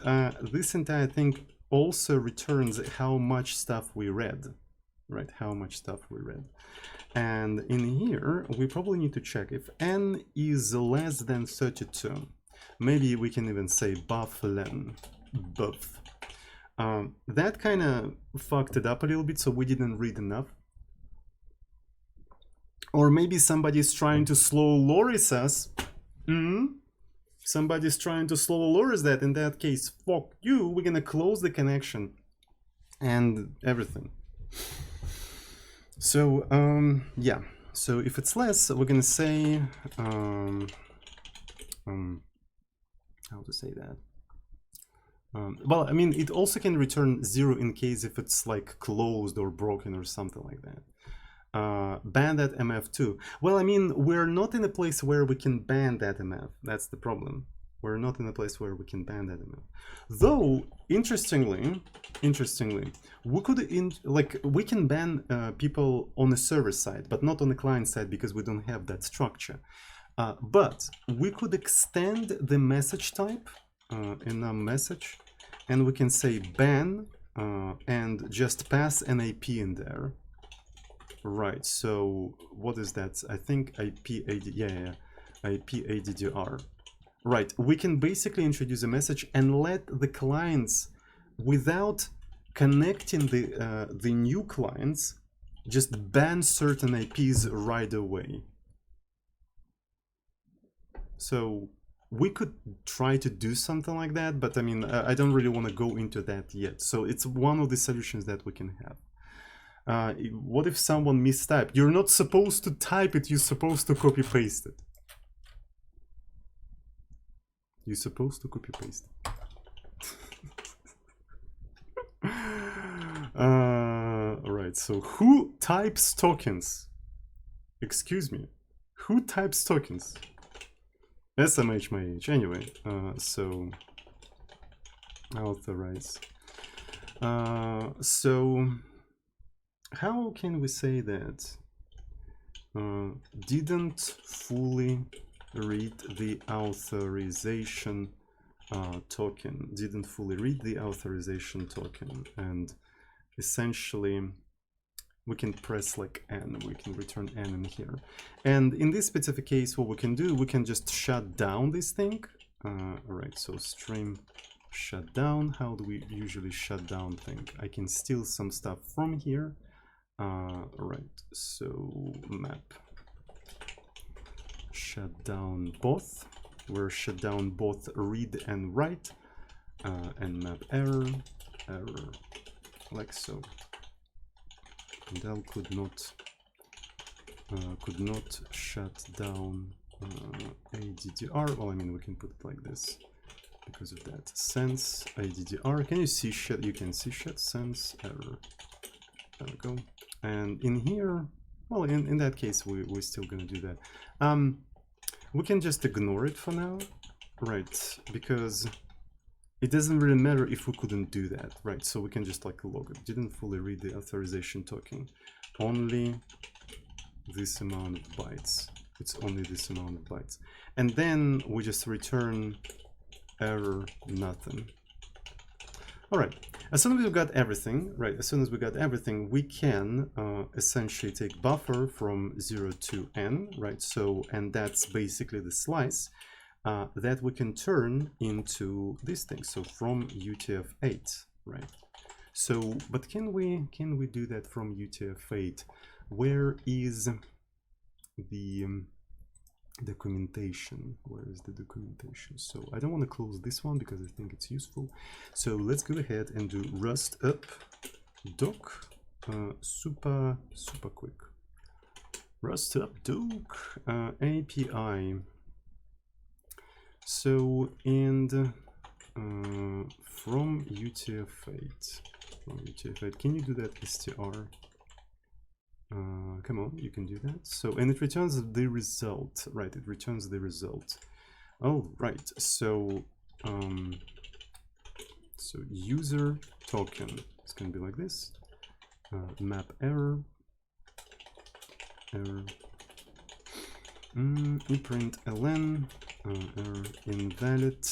this entire thing also returns how much stuff we read, right? How much stuff we read. And in here, we probably need to check if n is less than 32. Maybe we can even say bufflen, buff. That kind of fucked it up a little bit, so we didn't read enough. Or maybe somebody's trying to slow Loris us. Somebody's trying to slow Loris that. In that case, fuck you. We're gonna close the connection and everything. So, yeah. So if it's less, we're gonna say, how to say that? Well, I mean, it also can return 0 in case if it's like closed or broken or something like that. Ban that MF too. Well, I mean, we're not in a place where we can ban that MF. That's the problem. We're not in a place where we can ban that MF. Though, interestingly, we could we can ban people on the server side, but not on the client side because we don't have that structure. But we could extend the message type in a message, and we can say ban and just pass an IP in there. Right, so what is that? I think IPADDR. Right, we can basically introduce a message and let the clients, without connecting the new clients, just ban certain IPs right away. So we could try to do something like that, but I mean, I don't really want to go into that yet. So it's one of the solutions that we can have. What if someone mistyped? You're not supposed to type it, you're supposed to copy paste it. You're supposed to copy paste it. Alright, so who types tokens? Excuse me. Who types tokens? SMH my age. Anyway, so authorize. So how can we say that didn't fully read the authorization token, didn't fully read the authorization token, and essentially we can press like N, we can return N in here. And in this specific case, what we can do, we can just shut down this thing. Alright, so stream shut down. How do we usually shut down thing? I can steal some stuff from here. Right, so map shut down both. We're shut down both read and write, and map error, like so. Del could not shut down ADDR. Well, I mean, we can put it like this because of that. Sense ADDR. Can you see shit? You can see shit. Sense error. There we go. And in here, well, in that case, we're still gonna do that. We can just ignore it for now, right? Because it doesn't really matter if we couldn't do that, right? So we can just like log it. Didn't fully read the authorization token. Only this amount of bytes. It's only this amount of bytes. And then we just return error nothing. All right, as soon as we got everything, right, as soon as we got everything, we can essentially take buffer from 0 to n, right? So, and that's basically the slice that we can turn into this thing. So from UTF-8, right? So, but can we do that from UTF-8? Where is the documentation? Where is the documentation? So I don't want to close this one because I think it's useful. So let's go ahead and do rust up doc, super quick. Rust up doc API. So, and from UTF-8, can you do that str? Come on, you can do that. So, and it returns the result, right? It returns the result. Oh, right. So, so user token. It's going to be like this. Map error. Print ln. Error invalid.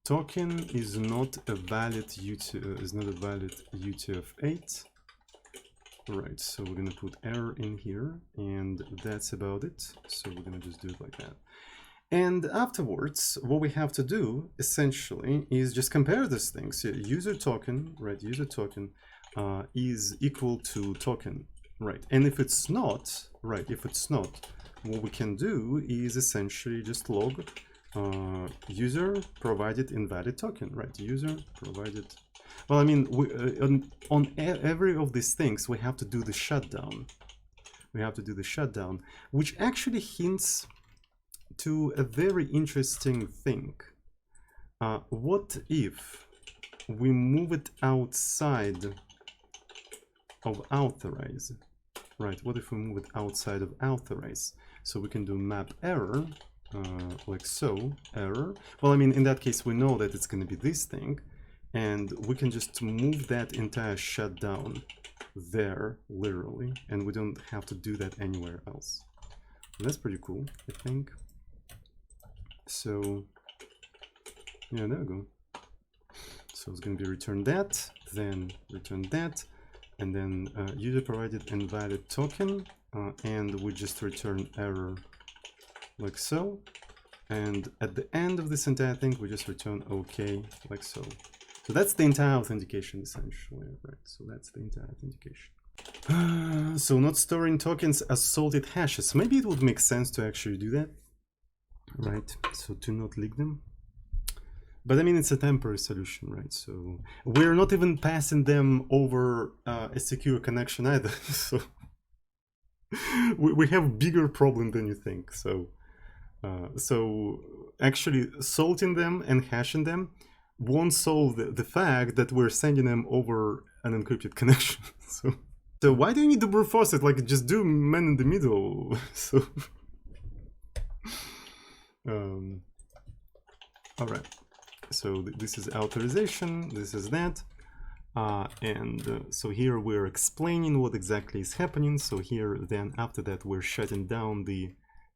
Token is not a valid UTF-8. Right, so we're gonna put error in here, and that's about it. So we're gonna just do it like that. And afterwards, what we have to do essentially is just compare these things. So user token, right? User token is equal to token, right? And if it's not, right? If it's not, what we can do is essentially just log user provided invalid token, right? User provided. Well, I mean, on every of these things, we have to do the shutdown. We have to do the shutdown, which actually hints to a very interesting thing. What if we move it outside of authorize? Right, what if we move it outside of authorize? So we can do map error, like so, error. Well, I mean, in that case, we know that it's going to be this thing, and we can just move that entire shutdown there, literally, and we don't have to do that anywhere else. And that's pretty cool, I think. So, yeah, there we go. So it's going to be return that, then return that, and then user provided invalid token, and we just return error like so. And at the end of this entire thing, we just return OK, like so. So that's the entire authentication, essentially, right? So that's the entire authentication. So not storing tokens as salted hashes. Maybe it would make sense to actually do that, right? So to not leak them. But I mean, it's a temporary solution, right? So we're not even passing them over a secure connection either. So we have bigger problem than you think. So so actually salting them and hashing them won't solve the fact that we're sending them over an encrypted connection. So why do you need to brute force it? Like, just do man in the middle. So all right. So this is authorization, this is that, so here we're explaining what exactly is happening. So here, then after that, we're shutting down the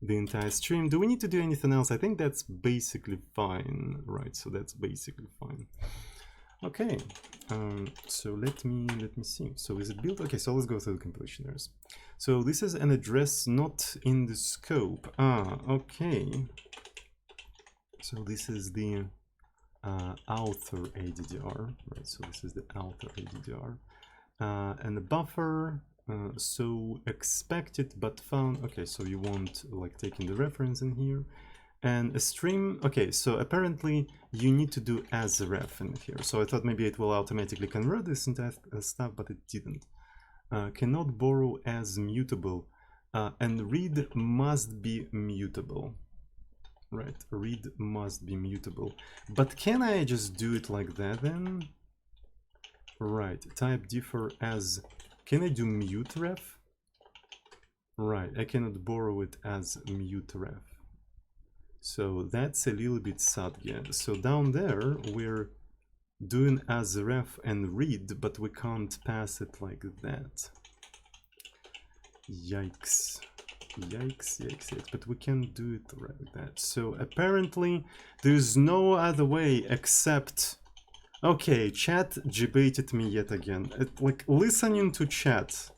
entire stream. Do we need to do anything else? I think that's basically fine, right? So that's basically fine. Okay, so let me see. So is it built? Okay, so let's go through the compilation errors. So this is an address not in the scope. Okay. So this is the author ADDR, right? So this is the author ADDR, and the buffer. So expected but found. Okay, so you want like taking the reference in here, and a stream. Okay, so apparently you need to do as a ref in here. So I thought maybe it will automatically convert this entire stuff, but it didn't. Cannot borrow as mutable, and read must be mutable. Right, read must be mutable. But can I just do it like that then? Right, type differ as, can I do mute ref? Right, I cannot borrow it as mute ref. So that's a little bit sad, yeah. So down there, we're doing as ref and read, but we can't pass it like that. Yikes. Yikes, yikes, yikes, but we can do it like that. So apparently there's no other way except, okay, chat debated me yet again. Like listening to chat,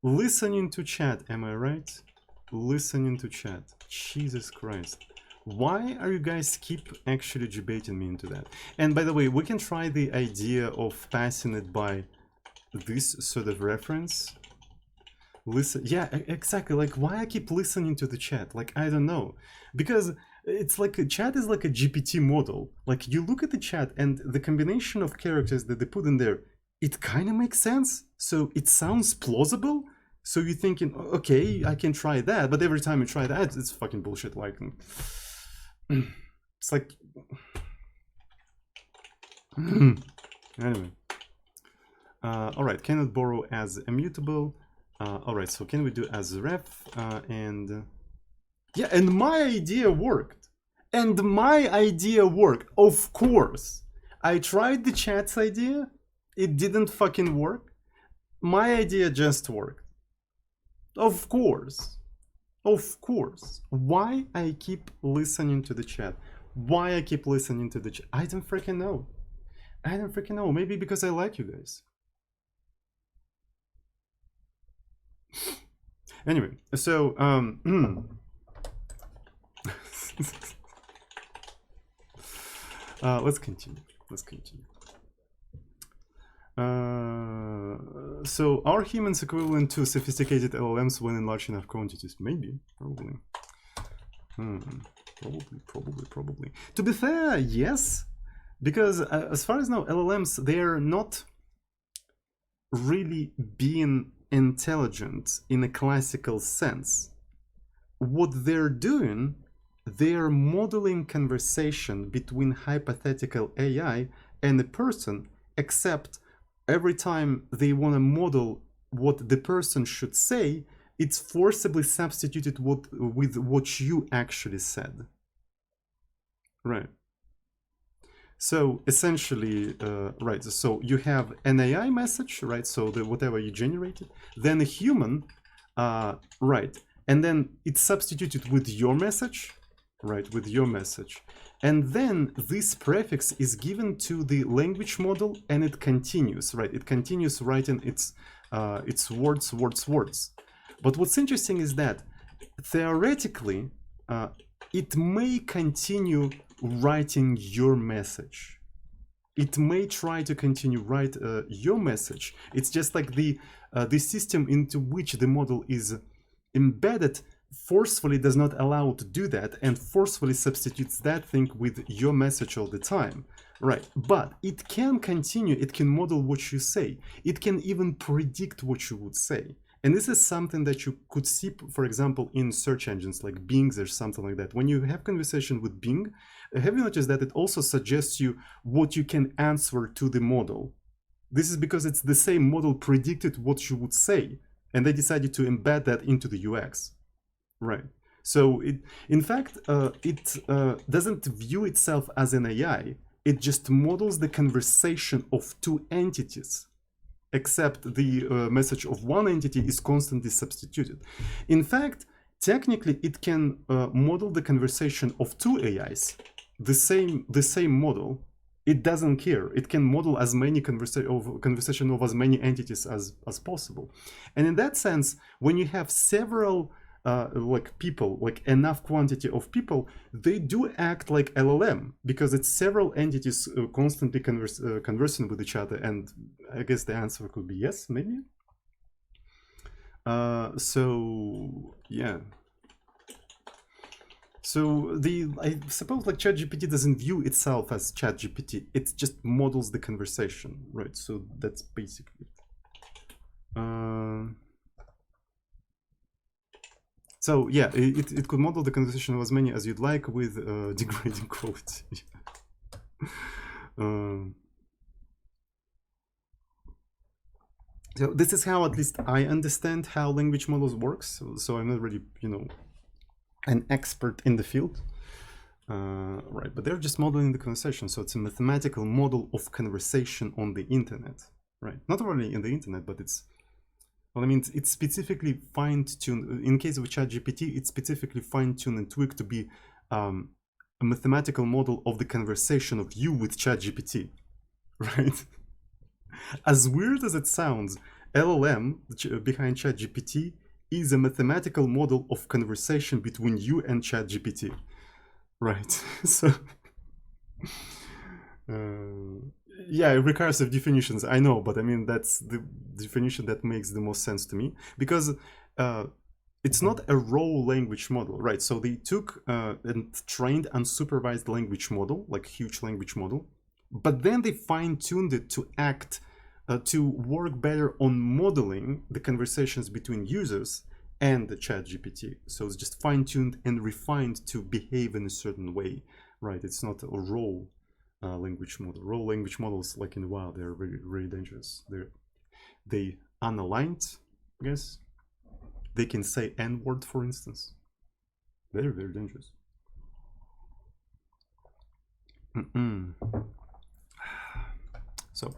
am I right? Listening to chat, Jesus Christ. Why are you guys keep actually debating me into that? And by the way, we can try the idea of passing it by this sort of reference. Listen, yeah, exactly. Like, why I keep listening to the chat? Like, I don't know, because it's like a chat is like a GPT model. Like you look at the chat and the combination of characters that they put in there, it kind of makes sense. So it sounds plausible. So you're thinking, okay, I can try that. But every time you try that, it's fucking bullshit. Like, it's like, anyway. All right, cannot borrow as immutable. All right, so can we do as ref and yeah, and my idea worked. And my idea worked, of course. I tried the chat's idea. It didn't fucking work. My idea just worked. Of course. Of course. Why I keep listening to the chat? Why I keep listening to the chat? I don't freaking know. I don't freaking know. Maybe because I like you guys. Anyway, so let's continue. Let's continue. So are humans equivalent to sophisticated LLMs when in large enough quantities? Maybe, probably. Probably. To be fair, yes, because as far as I know, LLMs, they're not really being intelligent in a classical sense. What they're doing, they're modeling conversation between hypothetical AI and a person, except every time they want to model what the person should say, it's forcibly substituted with what you actually said. Right. So essentially, right, so you have an AI message, right? So whatever you generated, then a human, right, and then it's substituted with your message, right, with your message. And then this prefix is given to the language model and it continues, right? It continues writing its words. But what's interesting is that theoretically, it may continue writing your message. It may try to continue write your message. It's just like the system into which the model is embedded forcefully does not allow to do that and forcefully substitutes that thing with your message all the time. Right, but it can continue, it can model what you say. It can even predict what you would say. And this is something that you could see, for example, in search engines like Bing or something like that. When you have conversation with Bing, have you noticed that it also suggests you what you can answer to the model? This is because it's the same model predicted what you would say, and they decided to embed that into the UX. Right. So in fact, it doesn't view itself as an AI. It just models the conversation of two entities, except the message of one entity is constantly substituted. In fact, technically, it can model the conversation of two AIs, the same model. It doesn't care. It can model as many conversation of as many entities as possible. And in that sense, when you have several like people, like enough quantity of people, they do act like LLM because it's several entities constantly conversing with each other. And I guess the answer could be yes, maybe. So yeah. So I suppose like ChatGPT doesn't view itself as ChatGPT. It just models the conversation, right? So that's basically it. So yeah, it could model the conversation of as many as you'd like with degrading quality. So this is how at least I understand how language models works. So I'm not really, an expert in the field. Right, but they're just modeling the conversation. So it's a mathematical model of conversation on the internet, right? Not only in the internet, but it's, well, I mean, it's specifically fine-tuned. In case of ChatGPT, it's specifically fine-tuned and tweaked to be a mathematical model of the conversation of you with ChatGPT, right? As weird as it sounds, LLM behind ChatGPT is a mathematical model of conversation between you and ChatGPT, right? So, yeah, recursive definitions, I know, but I mean, that's the definition that makes the most sense to me, because it's not a raw language model, right? So they took and trained unsupervised language model, like huge language model, but then they fine-tuned it to act, to work better on modeling the conversations between users and the chat GPT. So it's just fine-tuned and refined to behave in a certain way, right? It's not a raw language model. Raw language models, like in the wild, they're very, very dangerous. They unaligned, I guess. They can say N-word, for instance. Very, very dangerous. So,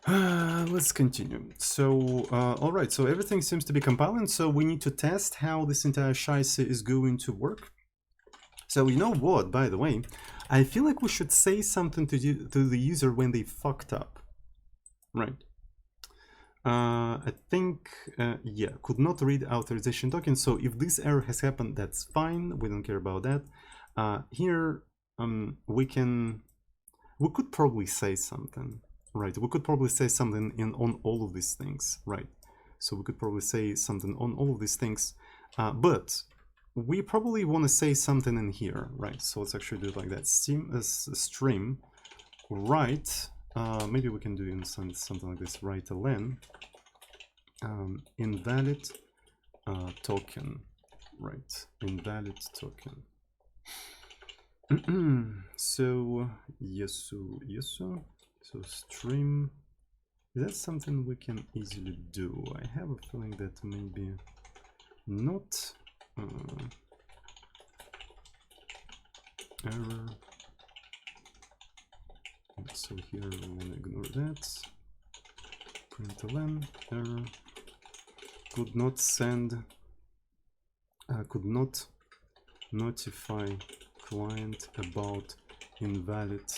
let's continue. So, all right, so everything seems to be compiling, so we need to test how this entire scheisse is going to work. So you know what, by the way, I feel like we should say something to the user when they fucked up, right? I think, yeah, could not read authorization token. So if this error has happened, that's fine. We don't care about that. Here, we could probably say something, right? We could probably say something on all of these things, right? So we could probably say something on all of these things, but we probably want to say something in here, right? So let's actually do it like that. Stream, right? Maybe we can do in something like this, write a len, invalid token, right? Invalid token. So yes, so stream, is that something we can easily do? I have a feeling that maybe not. Error. So here we want to ignore that. Println error. Could not send. Could not notify client about invalid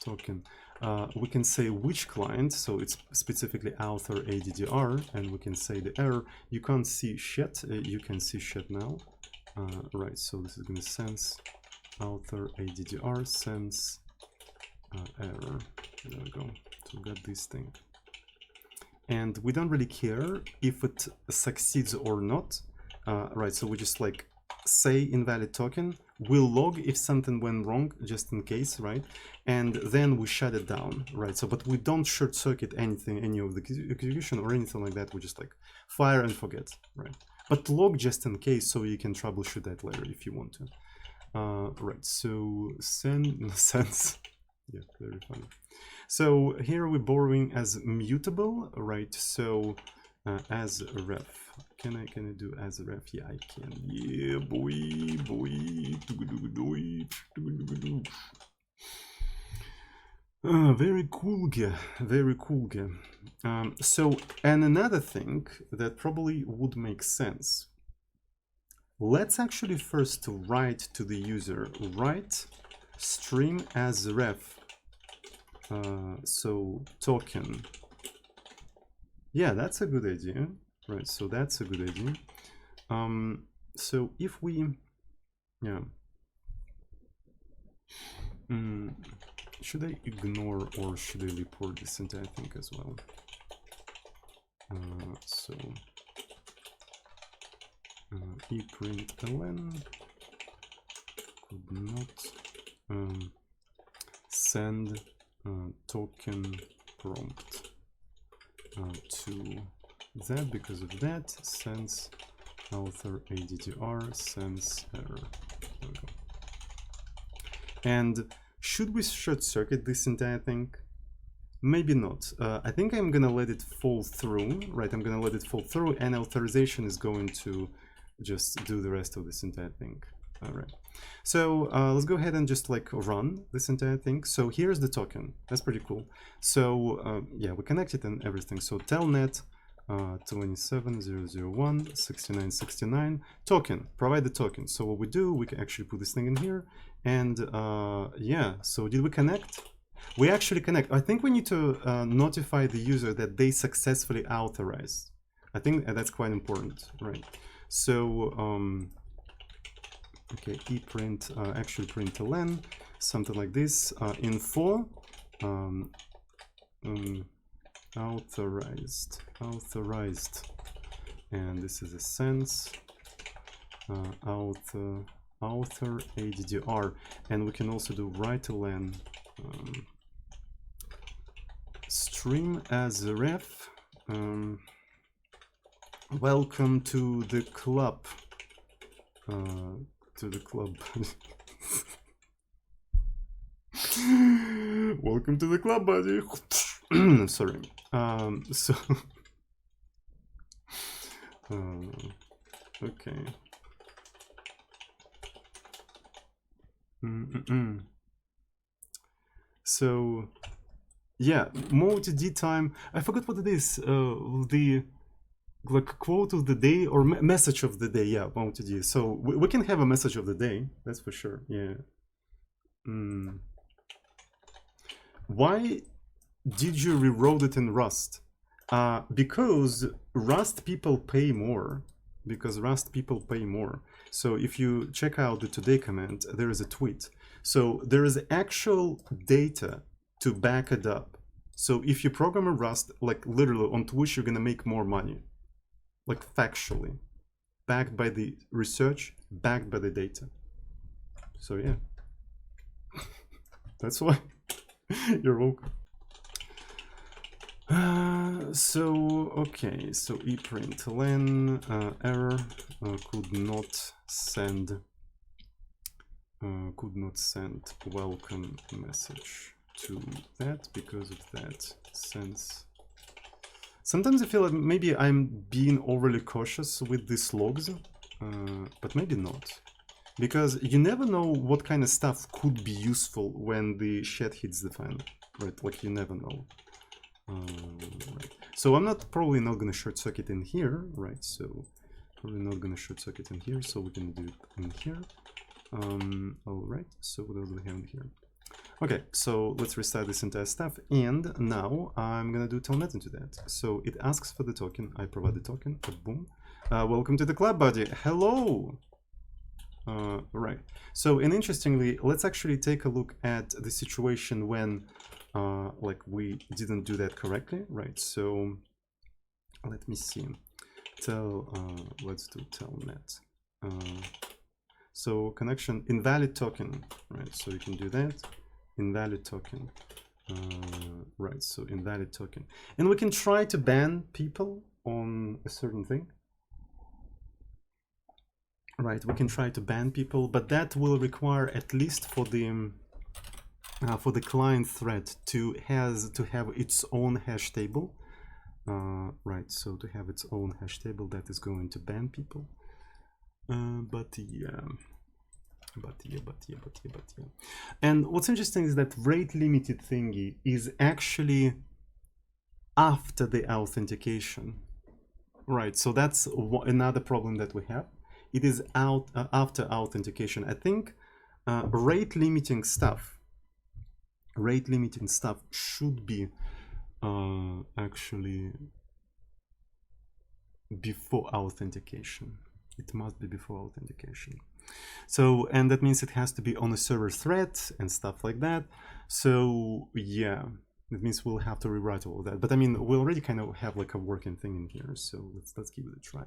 token. We can say which client, so it's specifically author ADDR, and we can say the error. You can't see shit, you can see shit now. Right, so this is going to sense author ADDR, sense error. There we go, so we got this thing. And we don't really care if it succeeds or not. Right, so we just like say invalid token, we'll log if something went wrong, just in case, right? And then we shut it down, right? So, but we don't short circuit anything, any of the execution or anything like that. We just like fire and forget, right? But log just in case, so you can troubleshoot that later if you want to. Right, so sense, yeah, very funny. So here we're borrowing as mutable, right? So as ref. Can I do as ref? Yeah, I can. Yeah, boy. Very cool, very cool. So, and another thing that probably would make sense. Let's actually first write to the user, write stream as ref. So token. Yeah, that's a good idea. Right, so that's a good idea. So if we, yeah, should I ignore or should I report this entire thing as well? So ePrintLN could not send token prompt to that because of that, sense author ADDR, sense error. There we go. And should we short circuit this entire thing? Maybe not. I think I'm gonna let it fall through, right? I'm gonna let it fall through, and authorization is going to just do the rest of this entire thing. All right. So let's go ahead and just like run this entire thing. So here's the token. That's pretty cool. So yeah, we connected and everything. So telnet 27001 6969 token, provide the token. So what we do, we can actually put this thing in here, and yeah, so did we connect? We actually connect. I think we need to notify the user that they successfully authorized. I think that's quite important, right? So okay, eprint actually println something like this, info authorized and this is Essence author ADDR, and we can also do write-len stream as a ref. Welcome to the club. Welcome to the club, buddy. Sorry. Okay. So yeah, multi-D time. I forgot what it is. The like quote of the day or message of the day. Yeah, multi-D. So we can have a message of the day. That's for sure. Yeah. Why did you rewrote it in Rust? Because Rust people pay more. So if you check out the today command, there is a tweet. So there is actual data to back it up. So if you program a Rust, like literally on Twitch, you're gonna make more money. Like factually. Backed by the research, backed by the data. So yeah. That's why. You're welcome. Okay, so ePrintlen error could not send welcome message to that because of that sense. Sometimes I feel like maybe I'm being overly cautious with these logs, but maybe not. Because you never know what kind of stuff could be useful when the shit hits the fan, right? Like you never know. Right. So I'm probably not gonna short circuit in here, right? So probably not gonna short circuit in here, so we can do it in here. All right. So what else do we have in here? Okay, so let's restart this entire stuff, and now I'm gonna do telnet into that. So it asks for the token. I provide the token. Boom. Welcome to the club, buddy. Hello. Right. So, and interestingly, let's actually take a look at the situation when like we didn't do that correctly, right? So let me see. Let's do telnet. So connection invalid token, right? So you can do that. Invalid token. Right, so invalid token. And we can try to ban people on a certain thing. Right, we can try to ban people, but that will require, at least for the client thread, to have its own hash table. Right, so to have its own hash table that is going to ban people. But yeah. And what's interesting is that rate limited thingy is actually after the authentication. Right, so that's another problem that we have. It is after authentication. I think rate limiting stuff should be actually before authentication. It must be before authentication. So, and that means it has to be on a server thread and stuff like that. So yeah, it means we'll have to rewrite all of that. But I mean, we already kind of have like a working thing in here. So let's give it a try.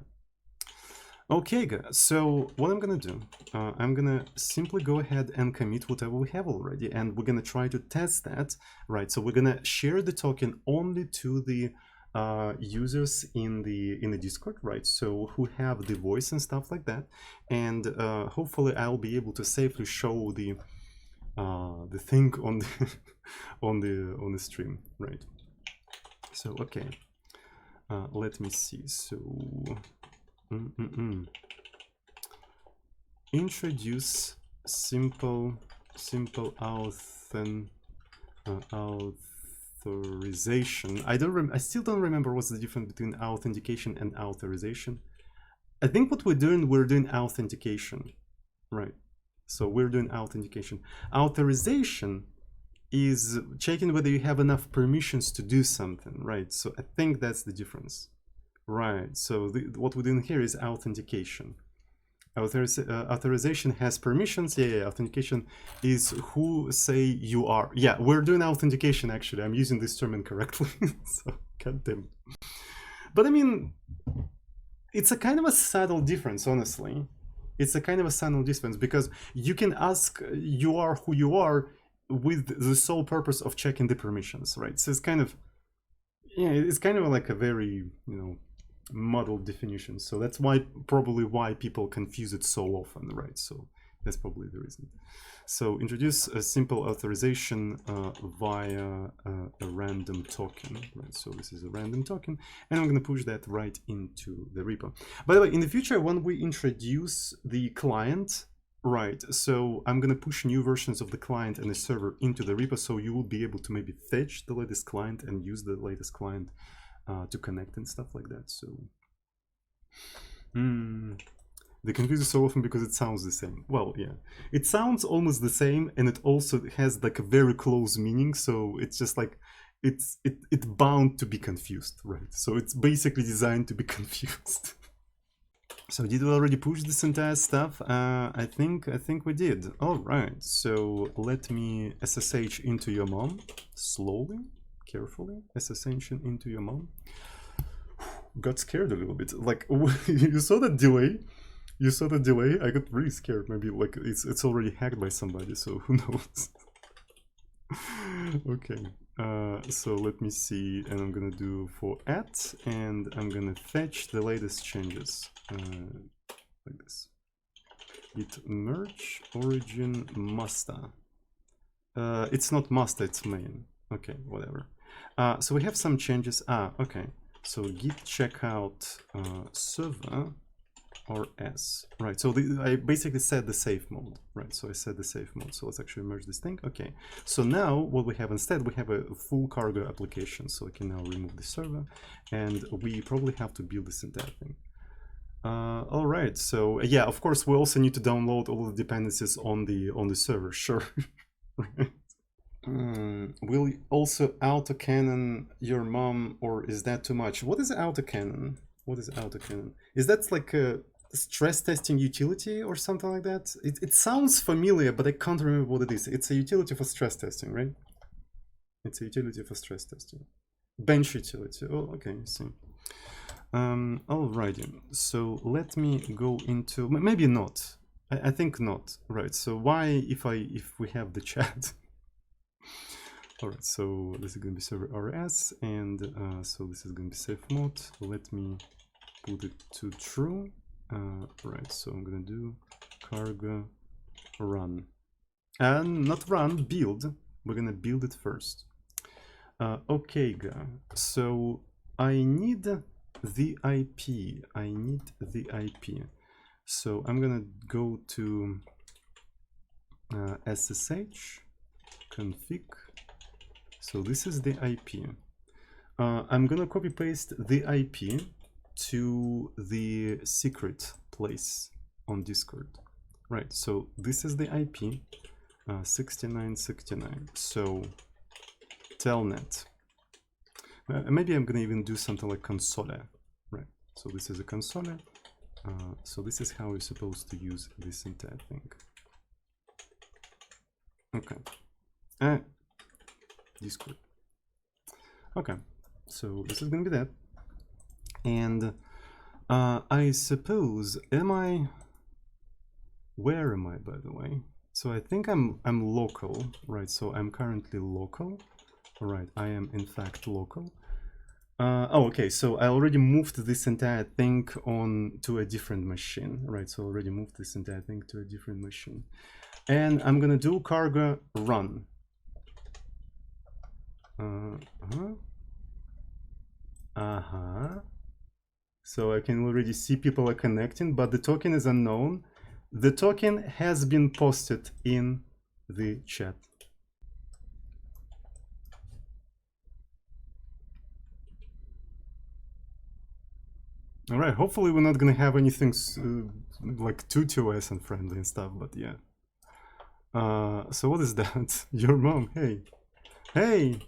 Okay, guys, so what I'm gonna do, I'm gonna simply go ahead and commit whatever we have already, and we're gonna try to test that, right? So we're gonna share the token only to the users in the Discord, right? So who have the voice and stuff like that, and hopefully I'll be able to safely show the thing on the on the stream, right? So okay, let me see. So. Introduce simple authorization. I still don't remember what's the difference between authentication and authorization. I think what we're doing authentication, right? So we're doing authentication. Authorization is checking whether you have enough permissions to do something, right? So I think that's the difference. Right, so what we're doing here is authentication. Authorization has permissions. Yeah, authentication is who say you are. Yeah, we're doing authentication actually. I'm using this term incorrectly. So, goddamn. But I mean, it's a kind of a subtle difference, honestly. It's a kind of a subtle difference because you can ask you are who you are with the sole purpose of checking the permissions, right? So it's kind of, yeah, it's kind of like a very, muddled definition. So that's probably why people confuse it so often, right? So that's probably the reason. So introduce a simple authorization via a random token, right? So this is a random token, and I'm going to push that right into the repo. By the way, in the future, when we introduce the client, right, so I'm going to push new versions of the client and the server into the repo, so you will be able to maybe fetch the latest client and use the latest client to connect and stuff like that. So they confuse it so often because it sounds the same. Well, yeah, it sounds almost the same, and it also has like a very close meaning. So it's just like it's bound to be confused, right? So it's basically designed to be confused. So did we already push this entire stuff? I think we did. All right. So let me SSH into your mom slowly, carefully. SSH into your mom. Got scared a little bit. Like you saw that delay. You saw the delay? I got really scared. Maybe like it's already hacked by somebody, so who knows? Okay, so let me see, and I'm gonna do for @ and I'm gonna fetch the latest changes like this. Git merge origin master. It's not master, it's main. Okay, whatever. So we have some changes. Okay. So git checkout server or S, right? So I basically set the safe mode, right? So I set the safe mode. So let's actually merge this thing. Okay. So now what we have instead, we have a full cargo application. So I can now remove the server, and we probably have to build this entire thing. All right. So yeah, of course, we also need to download all the dependencies on the server. Sure. Will also Autocannon your mom, or is that too much? What is Autocannon? What is Autocannon? Is that like a stress testing utility or something like that? It sounds familiar, but I can't remember what it is. It's a utility for stress testing, right? It's a utility for stress testing. Bench utility. Oh, okay, I see. Alrighty. So let me go into, maybe not. I think not. Right. So why if we have the chat? All right, so this is going to be server RS, and so this is going to be safe mode. Let me put it to true. Right, so I'm going to do cargo run. And not run, build. We're going to build it first. Okay, so I need the IP. I need the IP. So I'm going to go to SSH config. So this is the IP. I'm gonna copy paste the IP to the secret place on Discord. Right, so this is the IP 6969. So telnet. Maybe I'm gonna even do something like console. Right, so this is a console. So this is how we're supposed to use this entire thing. Okay. Discord. Okay, so this is gonna be that. And I suppose, where am I, by the way? So I think I'm local, right? So I'm currently local. Right, I am in fact local. Oh, okay, so I already moved this entire thing on to a different machine, right? So I already moved this entire thing to a different machine. And I'm gonna do cargo run. So I can already see people are connecting, but the token is unknown. The token has been posted in the chat. All right, hopefully we're not gonna have anything like too TOS and friendly and stuff, but yeah. So what is that? Your mom, hey. Hey!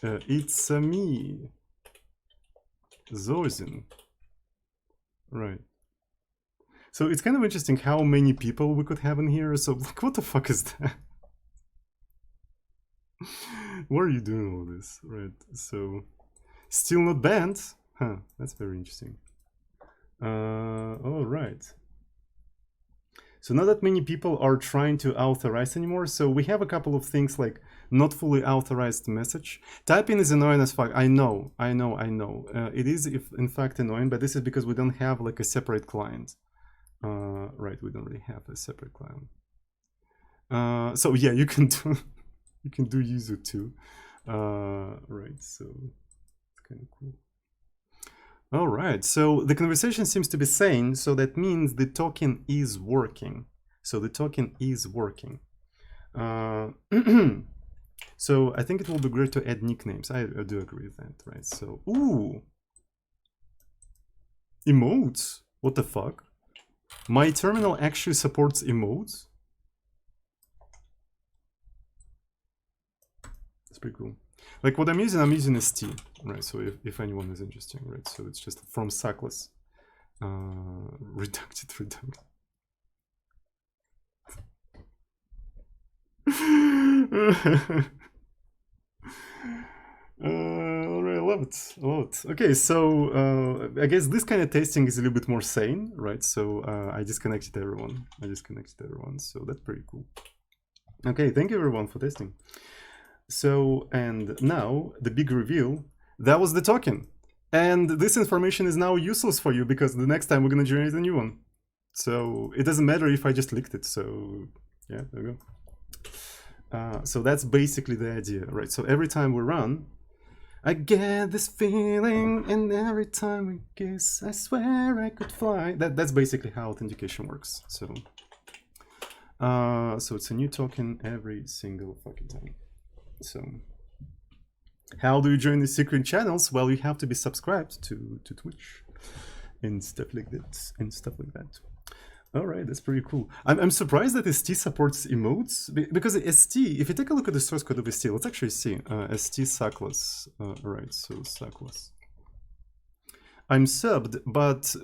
It's me. Zorzin. Right. So it's kind of interesting how many people we could have in here. So like, what the fuck is that? Why are you doing all this? Right. So still not banned? Huh, that's very interesting. All right. So not that many people are trying to authorize anymore. So we have a couple of things like not fully authorized message. Typing is annoying as fuck. I know. It is in fact annoying, but this is because we don't have like a separate client. Right, we don't really have a separate client. So yeah, you can do user too. Right, so it's kind of cool. All right, so the conversation seems to be sane, so that means the token is working. So the token is working. So I think it will be great to add nicknames. I do agree with that, right? So, ooh, emotes. What the fuck? My terminal actually supports emotes. That's pretty cool. Like what I'm using ST, right? So if anyone is interested, right? So it's just from Circus. Redacted. Alright, I love it. Okay, so I guess this kind of testing is a little bit more sane, right? So I disconnected everyone. So that's pretty cool. Okay, thank you everyone for testing. So, and now the big reveal, that was the token. And this information is now useless for you because the next time we're going to generate a new one. So it doesn't matter if I just licked it. So yeah, there we go. So that's basically the idea, right? So every time we run, I get this feeling, and every time we kiss, I swear I could fly. That's basically how authentication works. So, so it's a new token every single fucking time. So, how do you join the secret channels? Well, you have to be subscribed to Twitch and stuff like that. All right, that's pretty cool. I'm surprised that ST supports emotes because ST, if you take a look at the source code of ST, let's actually see ST Circus. Right, so Circus. I'm subbed, but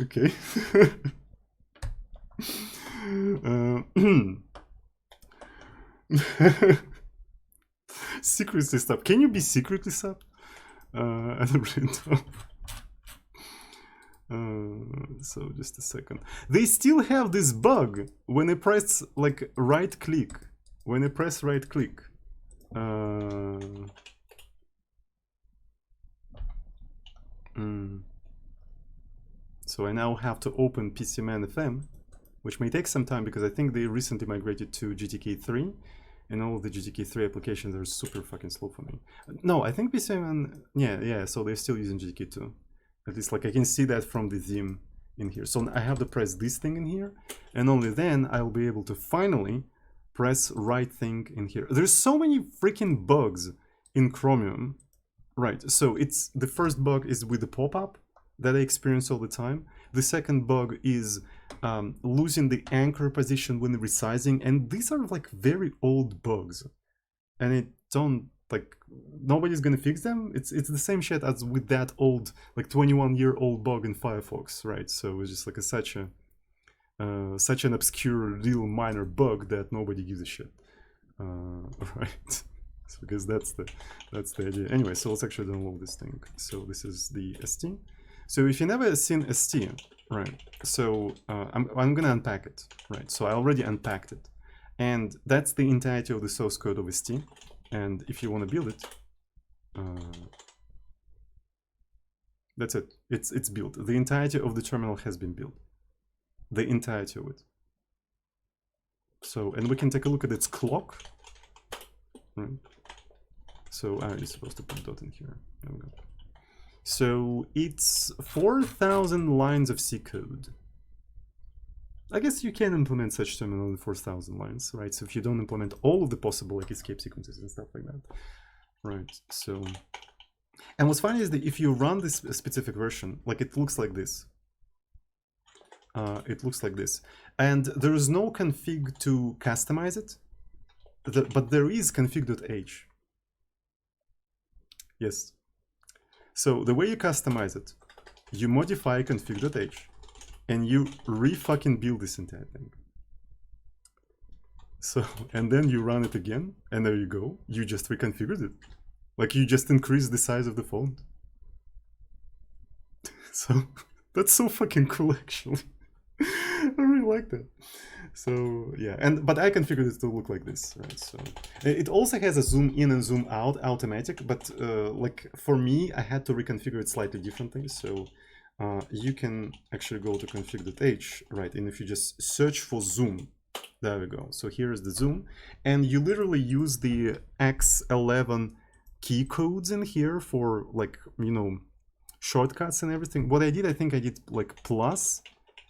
okay. Secretly sub. Can you be secretly sub? I don't really know. So just a second. They still have this bug when I press like right click. When I press right click. So I now have to open PCMan FM, which may take some time because I think they recently migrated to GTK3, and all of the GTK3 applications are super fucking slow for me. No, I think PCMan, yeah, so they're still using GTK2. At least like I can see that from the theme in here. So I have to press this thing in here, and only then I'll be able to finally press right thing in here. There's so many freaking bugs in Chromium. Right, so it's the first bug is with the pop-up that I experience all the time. The second bug is losing the anchor position when resizing, and these are like very old bugs, and it don't like nobody's gonna fix them. It's the same shit as with that old like 21-year-old bug in Firefox, right? So it's just like such an obscure, real minor bug that nobody gives a shit, right? Because that's the idea. Anyway, so let's actually download this thing. So this is the ST. So if you never seen ST, right? So I'm gonna unpack it, right? So I already unpacked it, and that's the entirety of the source code of ST. And if you want to build it, that's it. It's built. The entirety of the terminal has been built. The entirety of it. So, and we can take a look at its clock, right? So I'm supposed to put dot in here. There we go. So it's 4,000 lines of C code. I guess you can implement such terminal in 4,000 lines, right? So if you don't implement all of the possible like escape sequences and stuff like that, right? So, and what's funny is that if you run this specific version, like it looks like this. It looks like this, and there is no config to customize it, but there is config.h. Yes. So the way you customize it, you modify config.h, and you re-fucking build this entire thing. So, and then you run it again, and there you go. You just reconfigured it. Like you just increased the size of the font. So that's so fucking cool, actually. I really like that. So yeah, but I configured it to look like this, right? So it also has a zoom in and zoom out automatic, but like for me, I had to reconfigure it slightly differently. So you can actually go to config.h, right? And if you just search for zoom, there we go. So here is the zoom, and you literally use the X11 key codes in here for, like, you know, shortcuts and everything. What I did, I think I did like plus,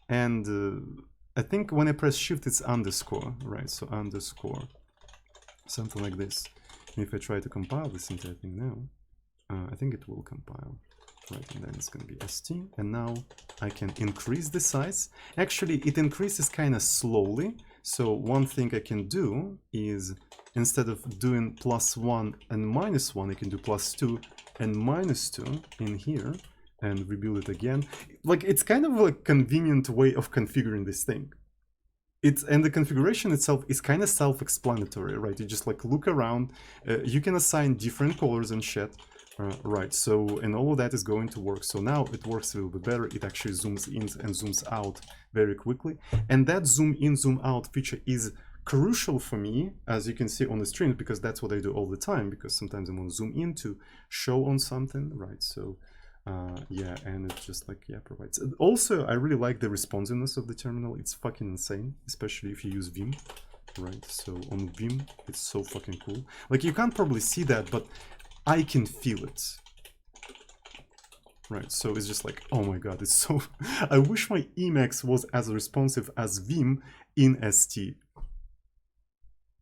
and I think when I press shift, it's underscore, right? So underscore, something like this. And if I try to compile this entire thing now, I think it will compile. Right, and then it's going to be st, and now I can increase the size. Actually, it increases kind of slowly. So one thing I can do is, instead of doing +1 and -1, I can do +2 and -2 in here and rebuild it again. Like, it's kind of a convenient way of configuring this thing. And the configuration itself is kind of self-explanatory, right? You just like look around, you can assign different colors and shit. Right, so, and all of that is going to work. So now it works a little bit better. It actually zooms in and zooms out very quickly. And that zoom in, zoom out feature is crucial for me, as you can see on the stream, because that's what I do all the time, because sometimes I want to zoom in to show on something, right? So yeah, and it just like, yeah, provides. Also, I really like the responsiveness of the terminal. It's fucking insane, especially if you use Vim, right? So on Vim, it's so fucking cool. Like, you can't probably see that, but I can feel it. Right, so it's just like, oh my god, it's so... I wish my Emacs was as responsive as Vim in ST.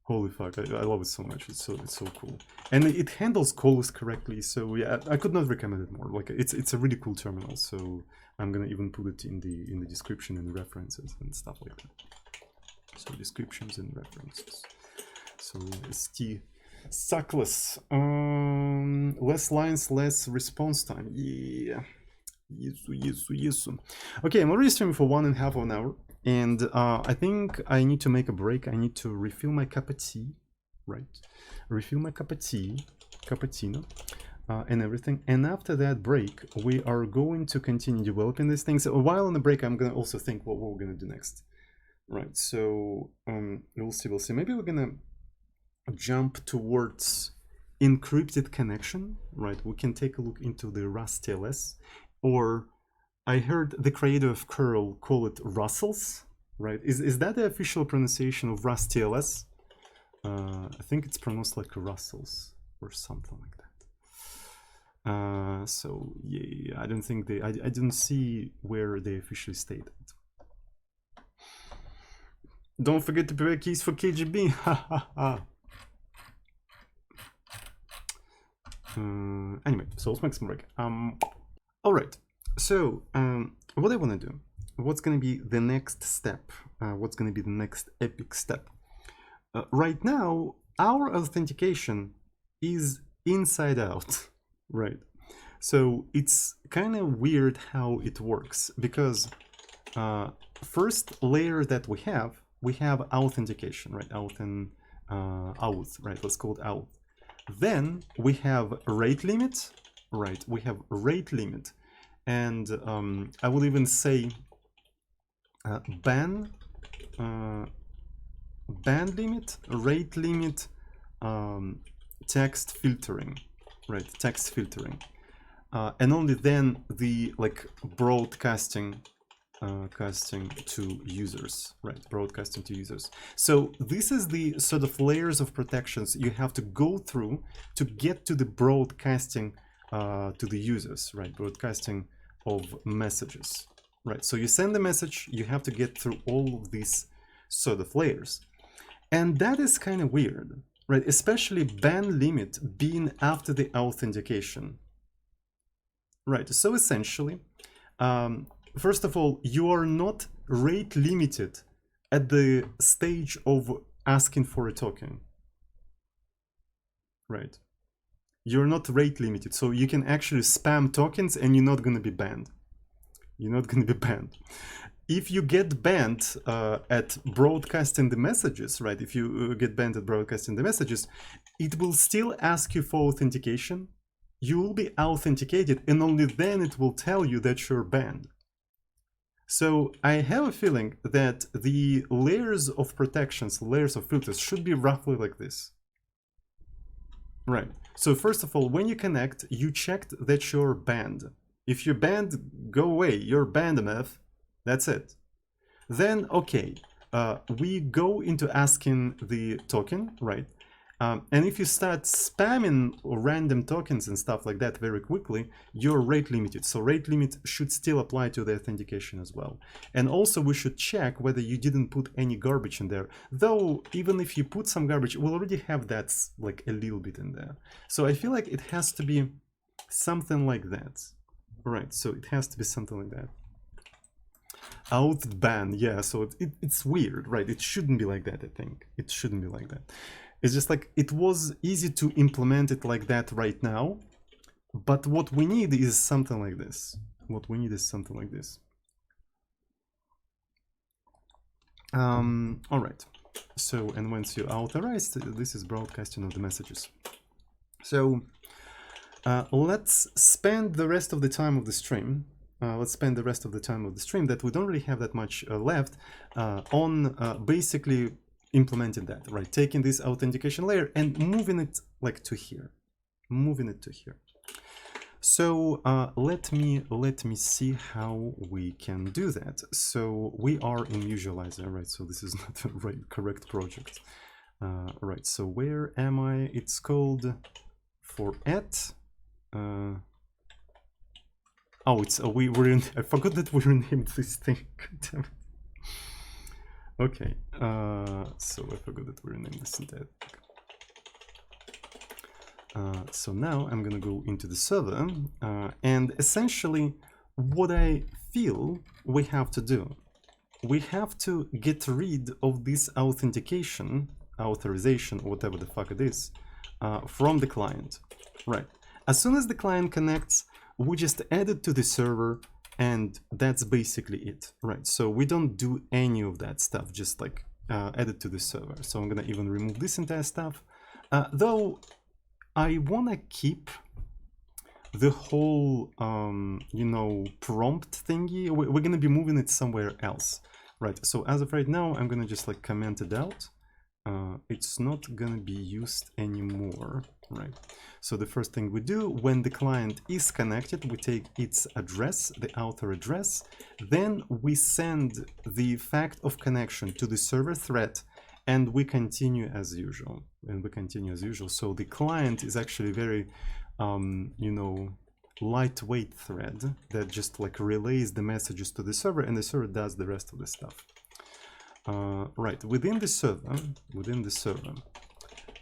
Holy fuck, I love it so much. It's so cool. And it handles calls correctly, so yeah, I could not recommend it more. Like, it's a really cool terminal, so I'm gonna even put it in the description and references and stuff like that. So descriptions and references. So ST Suckless. Less lines, less response time. Yeah. Yes. Okay, I'm already streaming for 1.5 hours, and I think I need to make a break. I need to refill my cup of tea, right? Refill my cup of tea, cappuccino, and everything. And after that break, we are going to continue developing these things. So while on the break, I'm gonna also think what we're gonna do next, right? So we'll see. Maybe we're gonna jump towards encrypted connection, right? We can take a look into the Rust TLS, or I heard the creator of curl call it Russells, right? Is that the official pronunciation of Rust TLS? I think it's pronounced like Russells or something like that. So yeah, I don't think I didn't see where they officially stated. Don't forget to prepare keys for KGB. Anyway, so let's make some break. All right. So what I want to do, what's going to be the next step? What's going to be the next epic step? Right now, our authentication is inside out, right? So it's kind of weird how it works, because first layer that we have authentication, right? Auth, right? Let's call it Auth. Then we have rate limit, right? We have rate limit, and I will even say band limit, rate limit, text filtering, right? Text filtering, and only then the broadcasting. Casting to users, right? Broadcasting to users. So this is the sort of layers of protections you have to go through to get to the broadcasting to the users, right? Broadcasting of messages, right? So you send the message, you have to get through all of these sort of layers. And that is kind of weird, right? Especially band limit being after the authentication, right? So essentially, first of all, you are not rate limited at the stage of asking for a token, right? You're not rate limited, so you can actually spam tokens and you're not going to be banned, You're not going to be banned. If you get banned at broadcasting the messages, right? If you get banned at broadcasting the messages, it will still ask you for authentication. You will be authenticated, and only then it will tell you that you're banned. So I have a feeling that the layers of protections, layers of filters should be roughly like this. Right. So first of all, when you connect, you checked that you're banned. If you're banned, go away. You're banned, MF. That's it. Then, okay, we go into asking the token, right? And if you start spamming random tokens and stuff like that very quickly, you're rate limited. So rate limit should still apply to the authentication as well. And also we should check whether you didn't put any garbage in there. Though, even if you put some garbage, we'll already have that like a little bit in there. So I feel like it has to be something like that. Right, so it has to be something like that. Auth ban, yeah, so it's weird, right? It shouldn't be like that, I think. It shouldn't be like that. It's just like, it was easy to implement it like that right now, but what we need is something like this. What we need is something like this. All right, so, and once you authorize, this is broadcasting of the messages. So let's spend the rest of the time of the stream that we don't really have that much left on basically implementing that, right? Taking this authentication layer and moving it like to here, So let me see how we can do that. So we are in Visualizer, right? So this is not the correct project. Right, so where am I? It's called for at. Oh, it's we were in. I forgot that we renamed this thing. Okay, so I forgot that we renamed this instead. So now I'm gonna go into the server, and essentially, what I feel we have to do, we have to get rid of this authentication, authorization, whatever the fuck it is, from the client. Right. As soon as the client connects, we just add it to the server, and that's basically it, right? So we don't do any of that stuff, just like add it to the server. So I'm gonna even remove this entire stuff, though I wanna keep the whole, you know, prompt thingy. We're gonna be moving it somewhere else, right? So as of right now, I'm gonna just like comment it out. It's not gonna be used anymore, right? So the first thing we do when the client is connected, we take its address, the author address, then we send the fact of connection to the server thread, and we continue as usual. So the client is actually very, you know, lightweight thread that just like relays the messages to the server, and the server does the rest of the stuff. Right, within the server,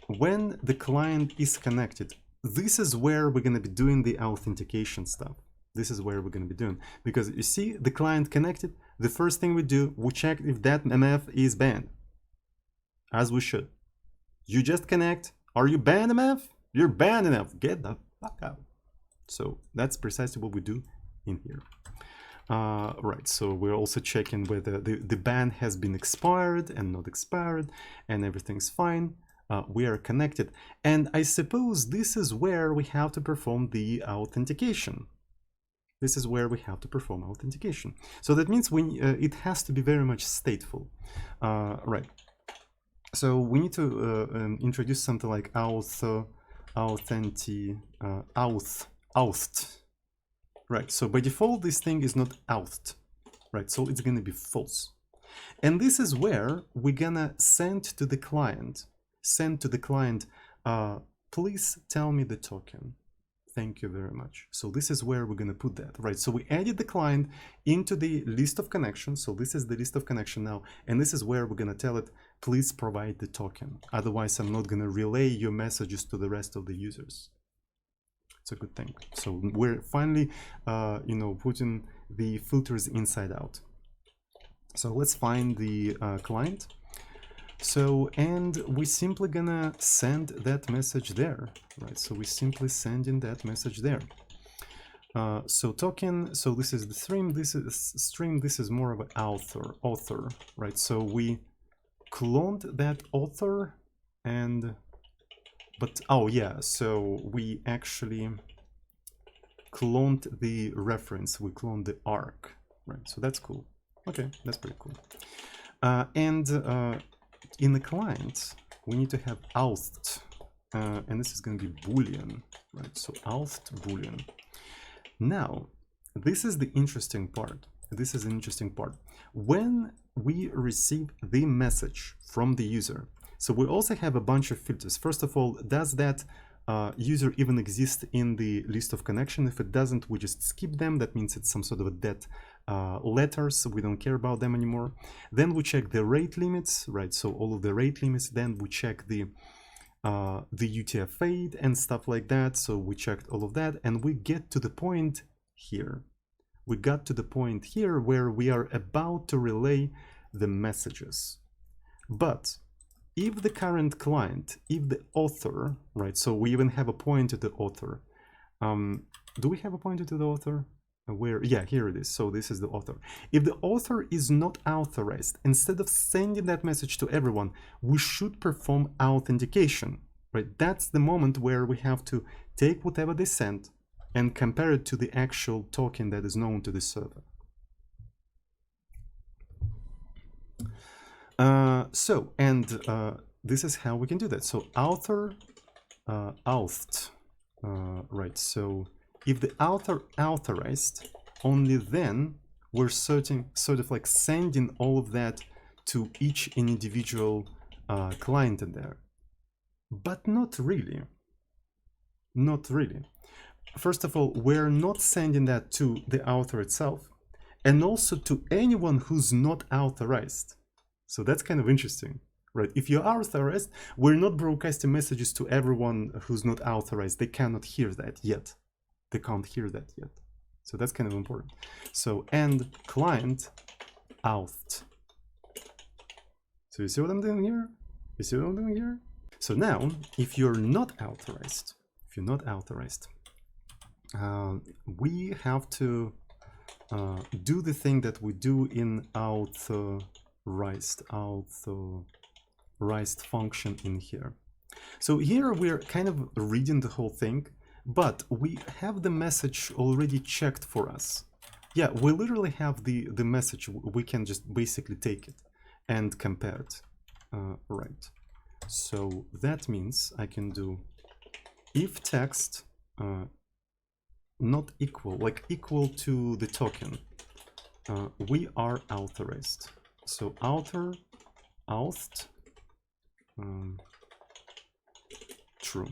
when the client is connected, this is where we're going to be doing the authentication stuff. This is where we're going to be doing, because you see the client connected, the first thing we do, we check if that MF is banned, as we should. You just connect, are you banned, MF? You're banned, MF, get the fuck out. So that's precisely what we do in here. Right, so we're also checking whether the ban has been expired and not expired, and everything's fine. We are connected, and I suppose this is where we have to perform the authentication. So that means it has to be very much stateful. Right, so we need to introduce something like auth. Right, so by default, this thing is not authed, right? So it's gonna be false. And this is where we're gonna send to the client, please tell me the token. Thank you very much. So this is where we're gonna put that, right? So we added the client into the list of connections. So this is the list of connection now. And this is where we're gonna tell it, please provide the token. Otherwise, I'm not gonna relay your messages to the rest of the users. It's a good thing. So we're finally, you know, putting the filters inside out. So let's find the client. So, and we're simply gonna send that message there, right? So we simply send in that message there. So token, so this is the stream, this is more of an author, right? So we cloned that author but oh yeah, so we actually cloned the reference, we cloned the arc, right? So that's cool. Okay, that's pretty cool. In the client, we need to have auth, and this is going to be Boolean, right? So auth Boolean. Now, this is the interesting part. This is an interesting part. When we receive the message from the user, so we also have a bunch of filters. First of all, does that user even exist in the list of connection? If it doesn't, we just skip them. That means it's some sort of a dead letter, so we don't care about them anymore. Then we check the rate limits, right? So all of the rate limits. Then we check the UTF-8 and stuff like that. So we checked all of that, and we get to the point here. We got to the point here where we are about to relay the messages. But if the current client, if the author, right, so we even have a pointer to the author. Do we have a pointer to the author? Where? Yeah, here it is. So this is the author. If the author is not authorized, instead of sending that message to everyone, we should perform authentication, right? That's the moment where we have to take whatever they sent and compare it to the actual token that is known to the server. This is how we can do that. So author, auth, right? So if the author authorized, only then we're sort of like sending all of that to each individual client in there. But not really. Not really. First of all, we're not sending that to the author itself, and also to anyone who's not authorized. So that's kind of interesting, right? If you're authorized, we're not broadcasting messages to everyone who's not authorized. They cannot hear that yet. They can't hear that yet. So that's kind of important. So, and client auth. So you see what I'm doing here? You see what I'm doing here? So now, if you're not authorized, we have to do the thing that we do in authorized function in here. So here we're kind of reading the whole thing, but we have the message already checked for us. Yeah, we literally have the message. We can just basically take it and compare it. Right. So that means I can do if text not equal, like equal to the token, we are authorized. So author auth true.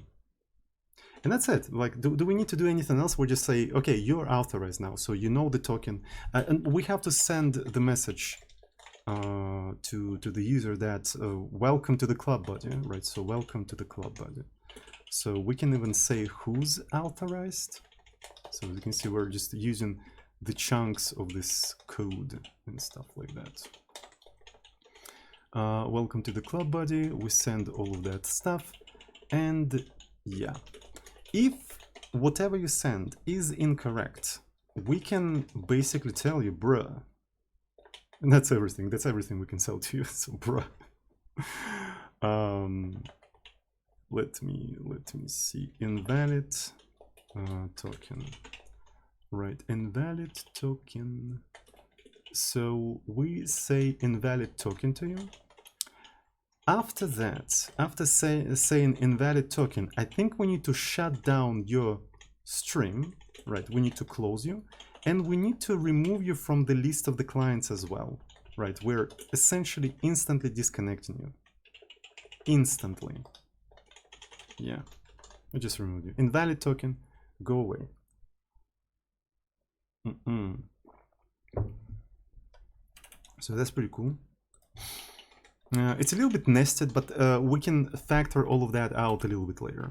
And that's it. Like, do we need to do anything else? We just say, okay, you're authorized now, so you know the token, and we have to send the message to the user that welcome to the club, buddy, right? So welcome to the club, buddy. So we can even say who's authorized. So as you can see, we're just using the chunks of this code and stuff like that. Welcome to the club, buddy. We send all of that stuff, and yeah. If whatever you send is incorrect, we can basically tell you, bruh. And that's everything. That's everything we can sell to you. So, bruh. Let me see. Invalid token. Right. Invalid token. So we say invalid token to you. After that, after saying invalid token, I think we need to shut down your stream, right? We need to close you, and we need to remove you from the list of the clients as well, right? We're essentially instantly disconnecting you. Instantly. Yeah, I just removed you. Invalid token, go away. So that's pretty cool. It's a little bit nested, but we can factor all of that out a little bit later.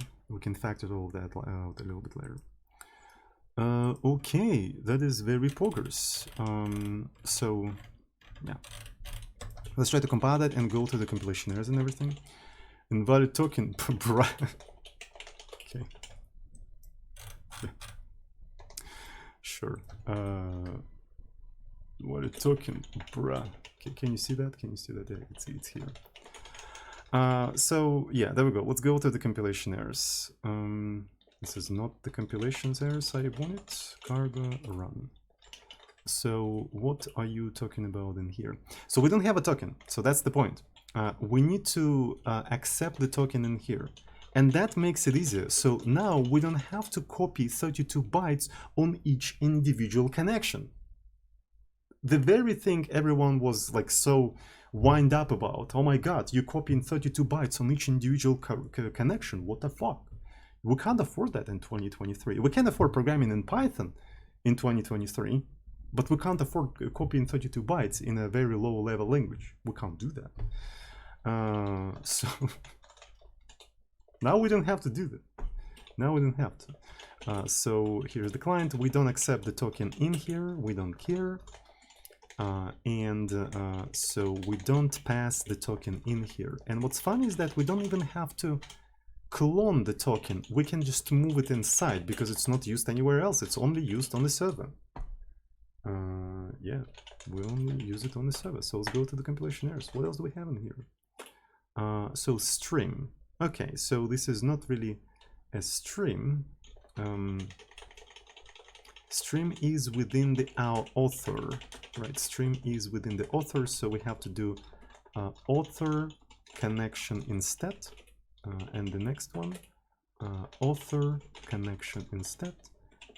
Okay, that is very progress. So, yeah. Let's try to compile that and go to the compilation errors and everything. Invalid token, okay. sure. What are you talking, bruh? Can you see that? Can you see that? Yeah, it's here. So yeah, there we go. Let's go to the compilation errors. This is not the compilation errors I wanted. Cargo run. So what are you talking about in here? So we don't have a token. So that's the point. We need to accept the token in here. And that makes it easier. So now we don't have to copy 32 bytes on each individual connection. The very thing everyone was like so wind up about. Oh my God, you're copying 32 bytes on each individual connection. What the fuck? We can't afford that in 2023. We can afford programming in Python in 2023, but we can't afford copying 32 bytes in a very low level language. We can't do that. So now we don't have to do that. Now we don't have to. So here's the client. We don't accept the token in here. We don't care. So we don't pass the token in here. And what's fun is that we don't even have to clone the token. We can just move it inside because it's not used anywhere else. It's only used on the server. Yeah, we only use it on the server. So let's go to the compilation errors. What else do we have in here? So stream. Okay, so this is not really a stream. Stream is within the author, right? Stream is within the author, so we have to do author connection instead, and the next one, author connection instead,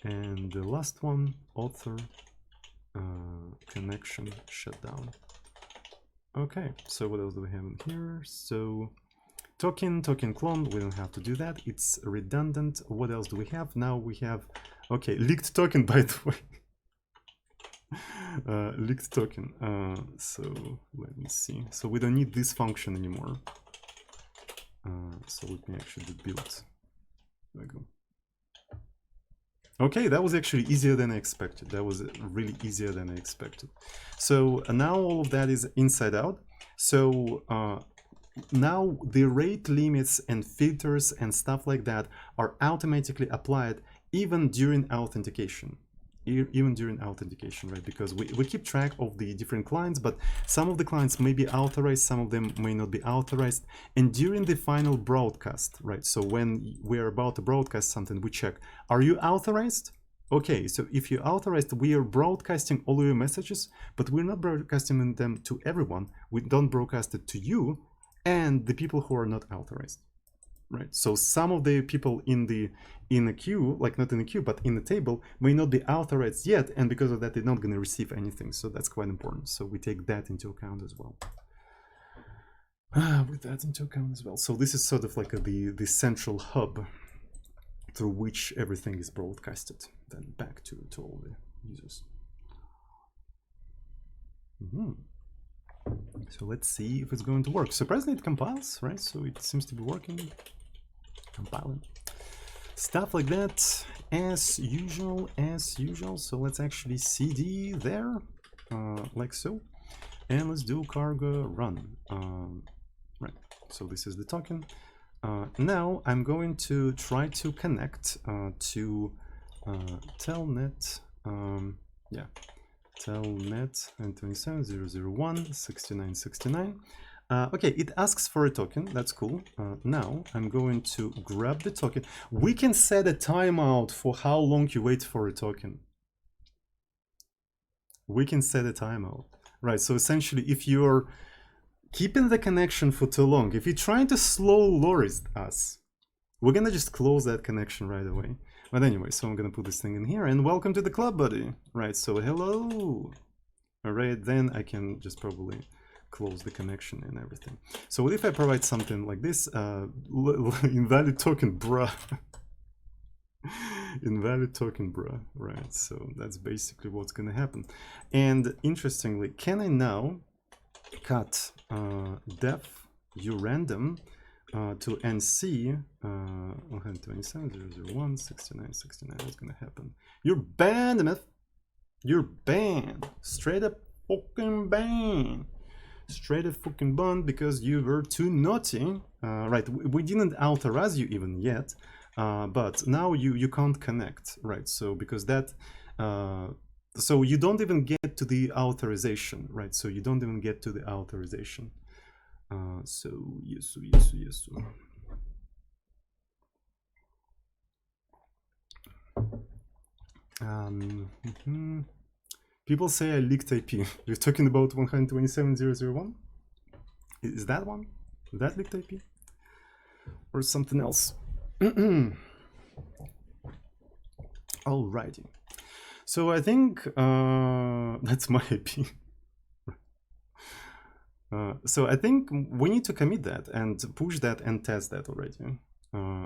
and the last one, author connection shutdown. Okay, so what else do we have in here? So token clone, we don't have to do that. It's redundant. What else do we have? Now we have, okay, leaked token, by the way. Leaked token. So let me see. So we don't need this function anymore. So let me actually do build. There we go. Okay, that was actually easier than I expected. That was really easier than I expected. So now all of that is inside out. So now the rate limits and filters and stuff like that are automatically applied even during authentication. Right? Because we keep track of the different clients, but some of the clients may be authorized, some of them may not be authorized. And during the final broadcast, right? So when we're about to broadcast something, we check, are you authorized? Okay, so if you're authorized, we are broadcasting all your messages, but we're not broadcasting them to everyone. We don't broadcast it to you and the people who are not authorized. Right, so some of the people in the queue, like not in the queue, but in the table, may not be authorized yet, and because of that, they're not going to receive anything. So that's quite important. So we take that into account as well. With that into account as well. So this is sort of like the central hub through which everything is broadcasted, then back to all the users. So let's see if it's going to work. Surprisingly, it compiles, right? So it seems to be working. Compiling. Stuff like that, as usual. So let's actually cd there, like so. And let's do cargo run. Right, so this is the token. Now I'm going to try to connect to telnet. Yeah. Telnet 270016969. Okay, it asks for a token. That's cool. Now I'm going to grab the token. We can set a timeout for how long you wait for a token. We can set a timeout. Right, so essentially if you're keeping the connection for too long, if you're trying to slow Loris us, we're gonna just close that connection right away. But anyway, so I'm gonna put this thing in here, and welcome to the club, buddy. Right, so hello. All right, then I can just probably close the connection and everything. So what if I provide something like this? Invalid token, bruh. Invalid token, bruh. Right, so that's basically what's gonna happen. And interestingly, can I now cut def urandom to NC 127.001.69.69. What's gonna happen? You're banned, MF. You're banned. Straight up fucking banned. Straight up fucking banned because you were too naughty. Right, we didn't authorize you even yet, but now you can't connect, right? So because that So you don't even get to the authorization, right? So you don't even get to the authorization. So yes. People say I leaked IP. You're talking about 127.0.0.1? Is that one? Is that leaked IP? Or something else? Alrighty. So I think that's my IP. So I think we need to commit that and push that and test that already.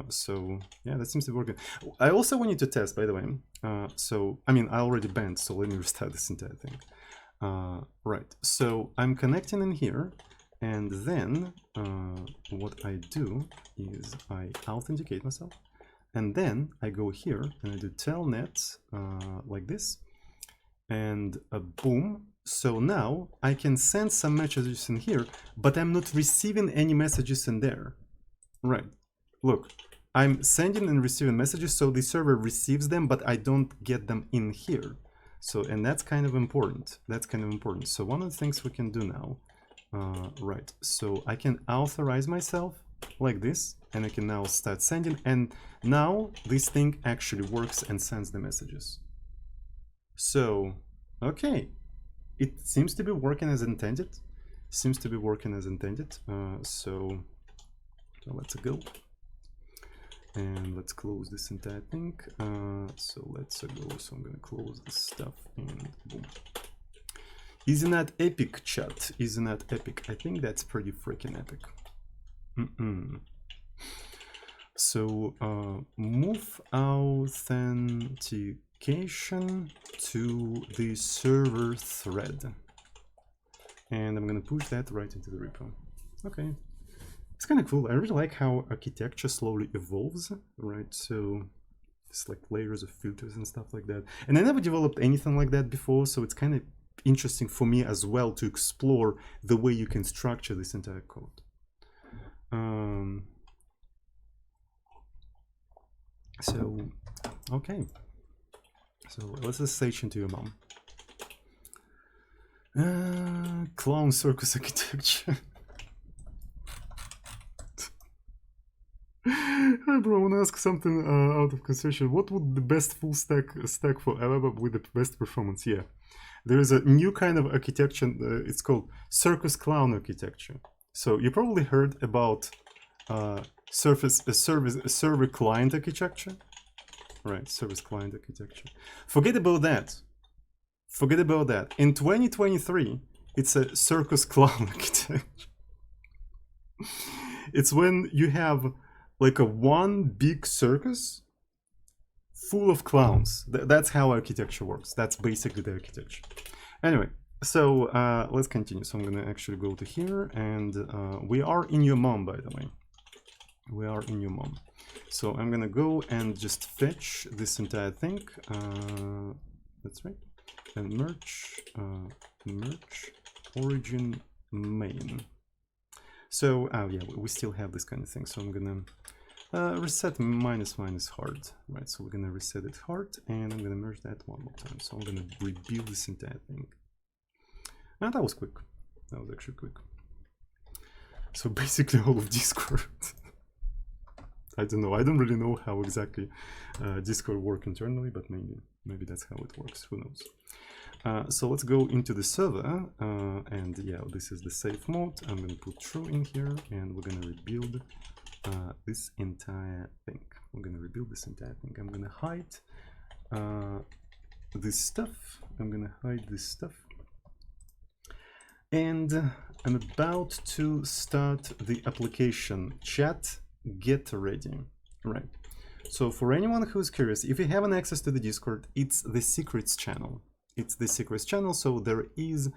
So yeah, that seems to be working. I also want you to test, by the way. So I mean, I already banned, so let me restart this entire thing. Right, so I'm connecting in here, and then what I do is I authenticate myself, and then I go here and I do telnet like this, and boom. So now I can send some messages in here, but I'm not receiving any messages in there. Right. Look, I'm sending and receiving messages, so the server receives them, but I don't get them in here. So, and that's kind of important. That's kind of important. So one of the things we can do now, right, so I can authorize myself like this, and I can now start sending, and now this thing actually works and sends the messages. So, okay, it seems to be working as intended. Seems to be working as intended. So let's go. And let's close this entire thing. So let's go. So I'm gonna close this stuff and boom. Isn't that epic, chat? Isn't that epic? I think that's pretty freaking epic. So move authentication to the server thread. And I'm gonna push that right into the repo. Okay. It's kind of cool. I really like how architecture slowly evolves, right? So it's like layers of filters and stuff like that. And I never developed anything like that before, so it's kind of interesting for me as well to explore the way you can structure this entire code. So, okay. So let's just say into your mom. Clown circus architecture. Hi bro, I want to ask something out of consideration. What would the best full stack for a web app with the best performance? Yeah, there is a new kind of architecture. It's called Circus Clown architecture. So you probably heard about server client architecture, right? Service client architecture. Forget about that. Forget about that. In 2023, it's a Circus Clown architecture. It's when you have like a one big circus full of clowns. That's how architecture works. That's basically the architecture. Anyway, so let's continue. So I'm gonna actually go to here, and we are in your mom, by the way. We are in your mom. So I'm gonna go and just fetch this entire thing. That's right. And merge origin main. So, yeah, we still have this kind of thing. So I'm gonna reset minus hard, right? So we're gonna reset it hard, and I'm gonna merge that one more time. So I'm gonna rebuild this entire thing. And that was quick. That was actually quick. So basically all of Discord. I don't know. I don't really know how exactly Discord works internally, but maybe that's how it works. Who knows? So let's go into the server, and yeah, this is the safe mode. I'm going to put true in here, and we're going to rebuild this entire thing. We're going to rebuild this entire thing. I'm going to hide this stuff. I'm going to hide this stuff. And I'm about to start the application. Chat, get ready. Right. So for anyone who's curious, if you haven't access to the Discord, it's the secrets channel. It's the secrets channel, so there is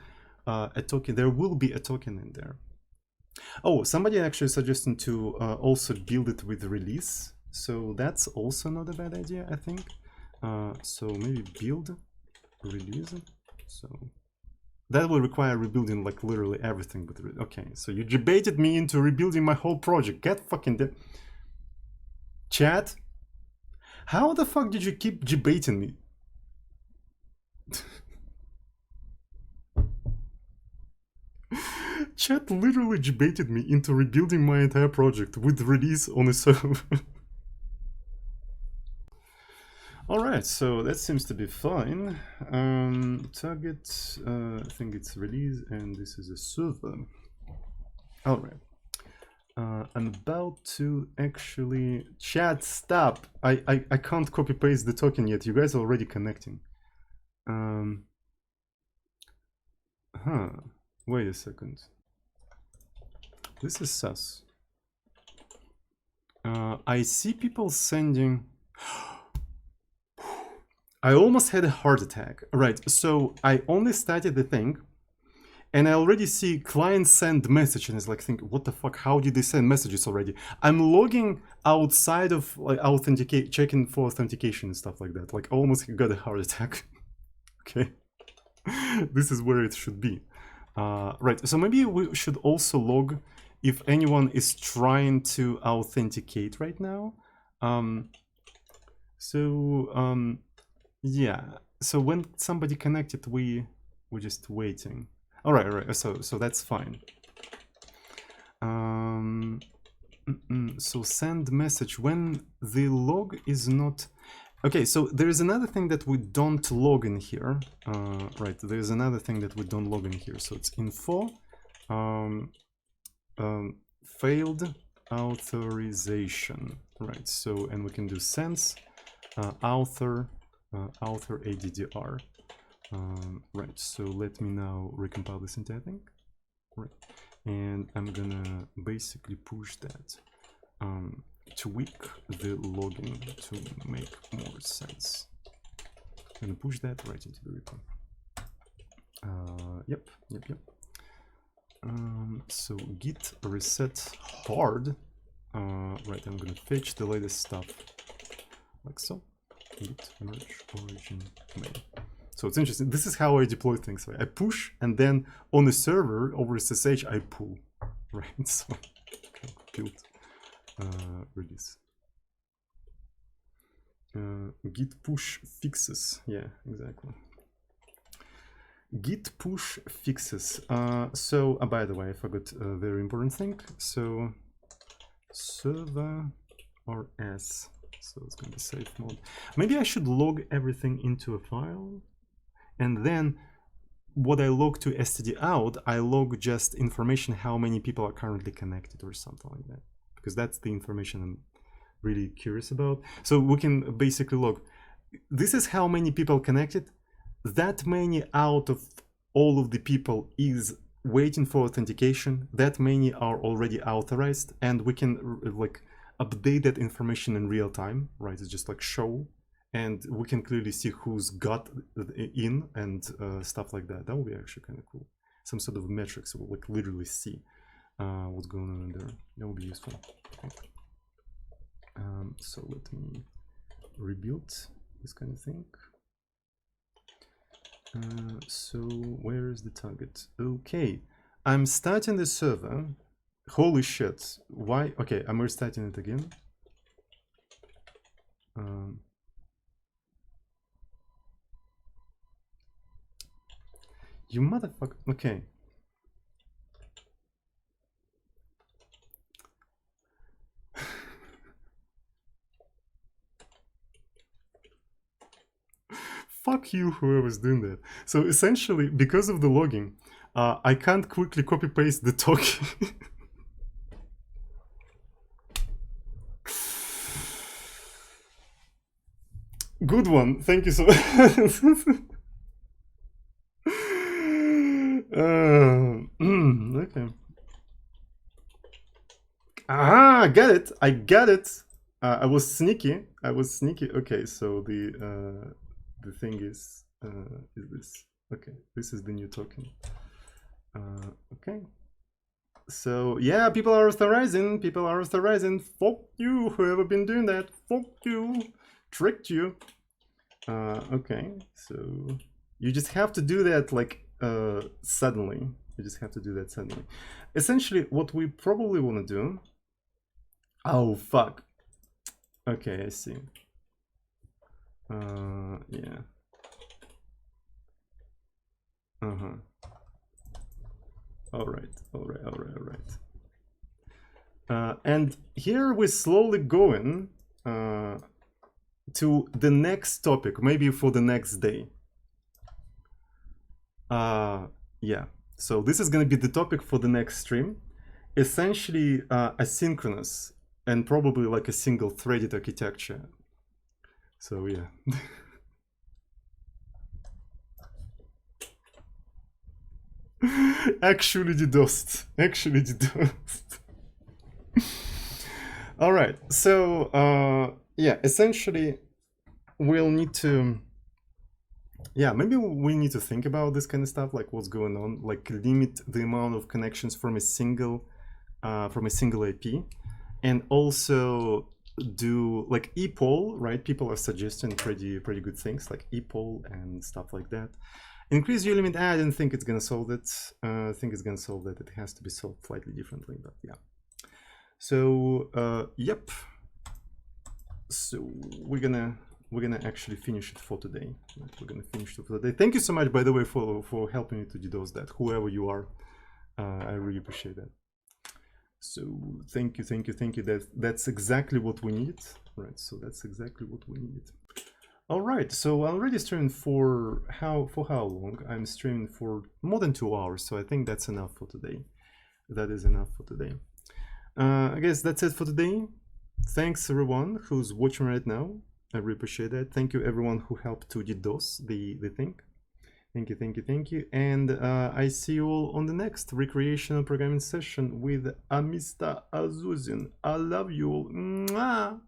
a token. There will be a token in there. Oh, somebody actually suggested to also build it with release. So that's also not a bad idea, I think. So maybe build release. So that will require rebuilding like literally everything. But okay, so you debated me into rebuilding my whole project. Get fucking dead. Chat, how the fuck did you keep debating me? Chat literally baited me into rebuilding my entire project with release on a server. Alright, so that seems to be fine. Target, I think it's release, and this is a server. Alright. I'm about to actually... Chat, stop! I can't copy-paste the token yet. You guys are already connecting. Wait a second. This is sus. I see people sending... I almost had a heart attack. Right, so I only started the thing, and I already see client send message, and it's like, think, what the fuck? How did they send messages already? I'm logging outside of like checking for authentication and stuff like that. Like, I almost got a heart attack. Okay, this is where it should be. Right, so maybe we should also log if anyone is trying to authenticate right now. Yeah, so when somebody connected, we're just waiting. All right, so that's fine. So send message when the log is not... Okay, so there is another thing that we don't log in here. Right, there's another thing that we don't log in here. So it's info, failed authorization. Right, so, and we can do sense, author ADDR. Right, so let me now recompile this entire thing. Right, and I'm gonna basically push that, tweak the logging to make more sense. I'm gonna push that right into the repo. Yep. So git reset hard. Right, I'm gonna fetch the latest stuff like so. Git merge origin main. So it's interesting. This is how I deploy things. Right? I push, and then on the server over SSH I pull. Right. So build release. Git push fixes. Yeah, exactly. Git push fixes. So by the way, I forgot a very important thing. So server or S. So it's going to be safe mode. Maybe I should log everything into a file, and then what I log to std out, I log just information how many people are currently connected or something like that, because that's the information I'm really curious about. So we can basically log, this is how many people connected. That many out of all of the people is waiting for authentication. That many are already authorized, and we can like update that information in real time, right? It's just like show, and we can clearly see who's got in and stuff like that. That would be actually kind of cool. Some sort of metrics, we'll like literally see what's going on in there. That would be useful. Okay. So let me rebuild this kind of thing. So where is the target? Okay, I'm starting the server. Holy shit, why? Okay, I'm restarting it again. You motherfucker. Okay. Fuck you, whoever's doing that. So essentially, because of the logging, I can't quickly copy paste the token. Good one. Thank you so much. Okay. Ah, got it. I got it. I was sneaky. Okay, so the thing is this. Okay, this is the new token. Okay. So yeah, people are authorizing. Fuck you, whoever been doing that. Fuck you. Tricked you. Okay, so you just have to do that like suddenly. Essentially, what we probably want to do. Oh fuck. Okay, I see. Yeah. All right. And here we're slowly going to the next topic, maybe for the next day. Yeah, so this is going to be the topic for the next stream. Essentially asynchronous and probably like a single threaded architecture. So yeah. Actually DDoSed. All right, so yeah, essentially we'll need to, yeah, maybe we need to think about this kind of stuff, like what's going on, like limit the amount of connections from a single IP, and also do like ePOL, right? People are suggesting pretty good things like ePOL and stuff like that. Increase your limit. I don't think it's gonna solve it. I think it's gonna solve that. It has to be solved slightly differently, but yeah. So yep. So we're gonna actually finish it for today. We're gonna finish it for today. Thank you so much, by the way, for helping me to DDoS that. Whoever you are, I really appreciate that. So thank you. That's exactly what we need, right? So that's exactly what we need. All right. So I'm already streaming for how long? I'm streaming for more than 2 hours. So I think that's enough for today. That is enough for today. I guess that's it for today. Thanks everyone who's watching right now. I really appreciate that. Thank you everyone who helped to DDoS the thing. Thank you. And I see you all on the next recreational programming session with Mr. Azuzin. I love you all. Mwah!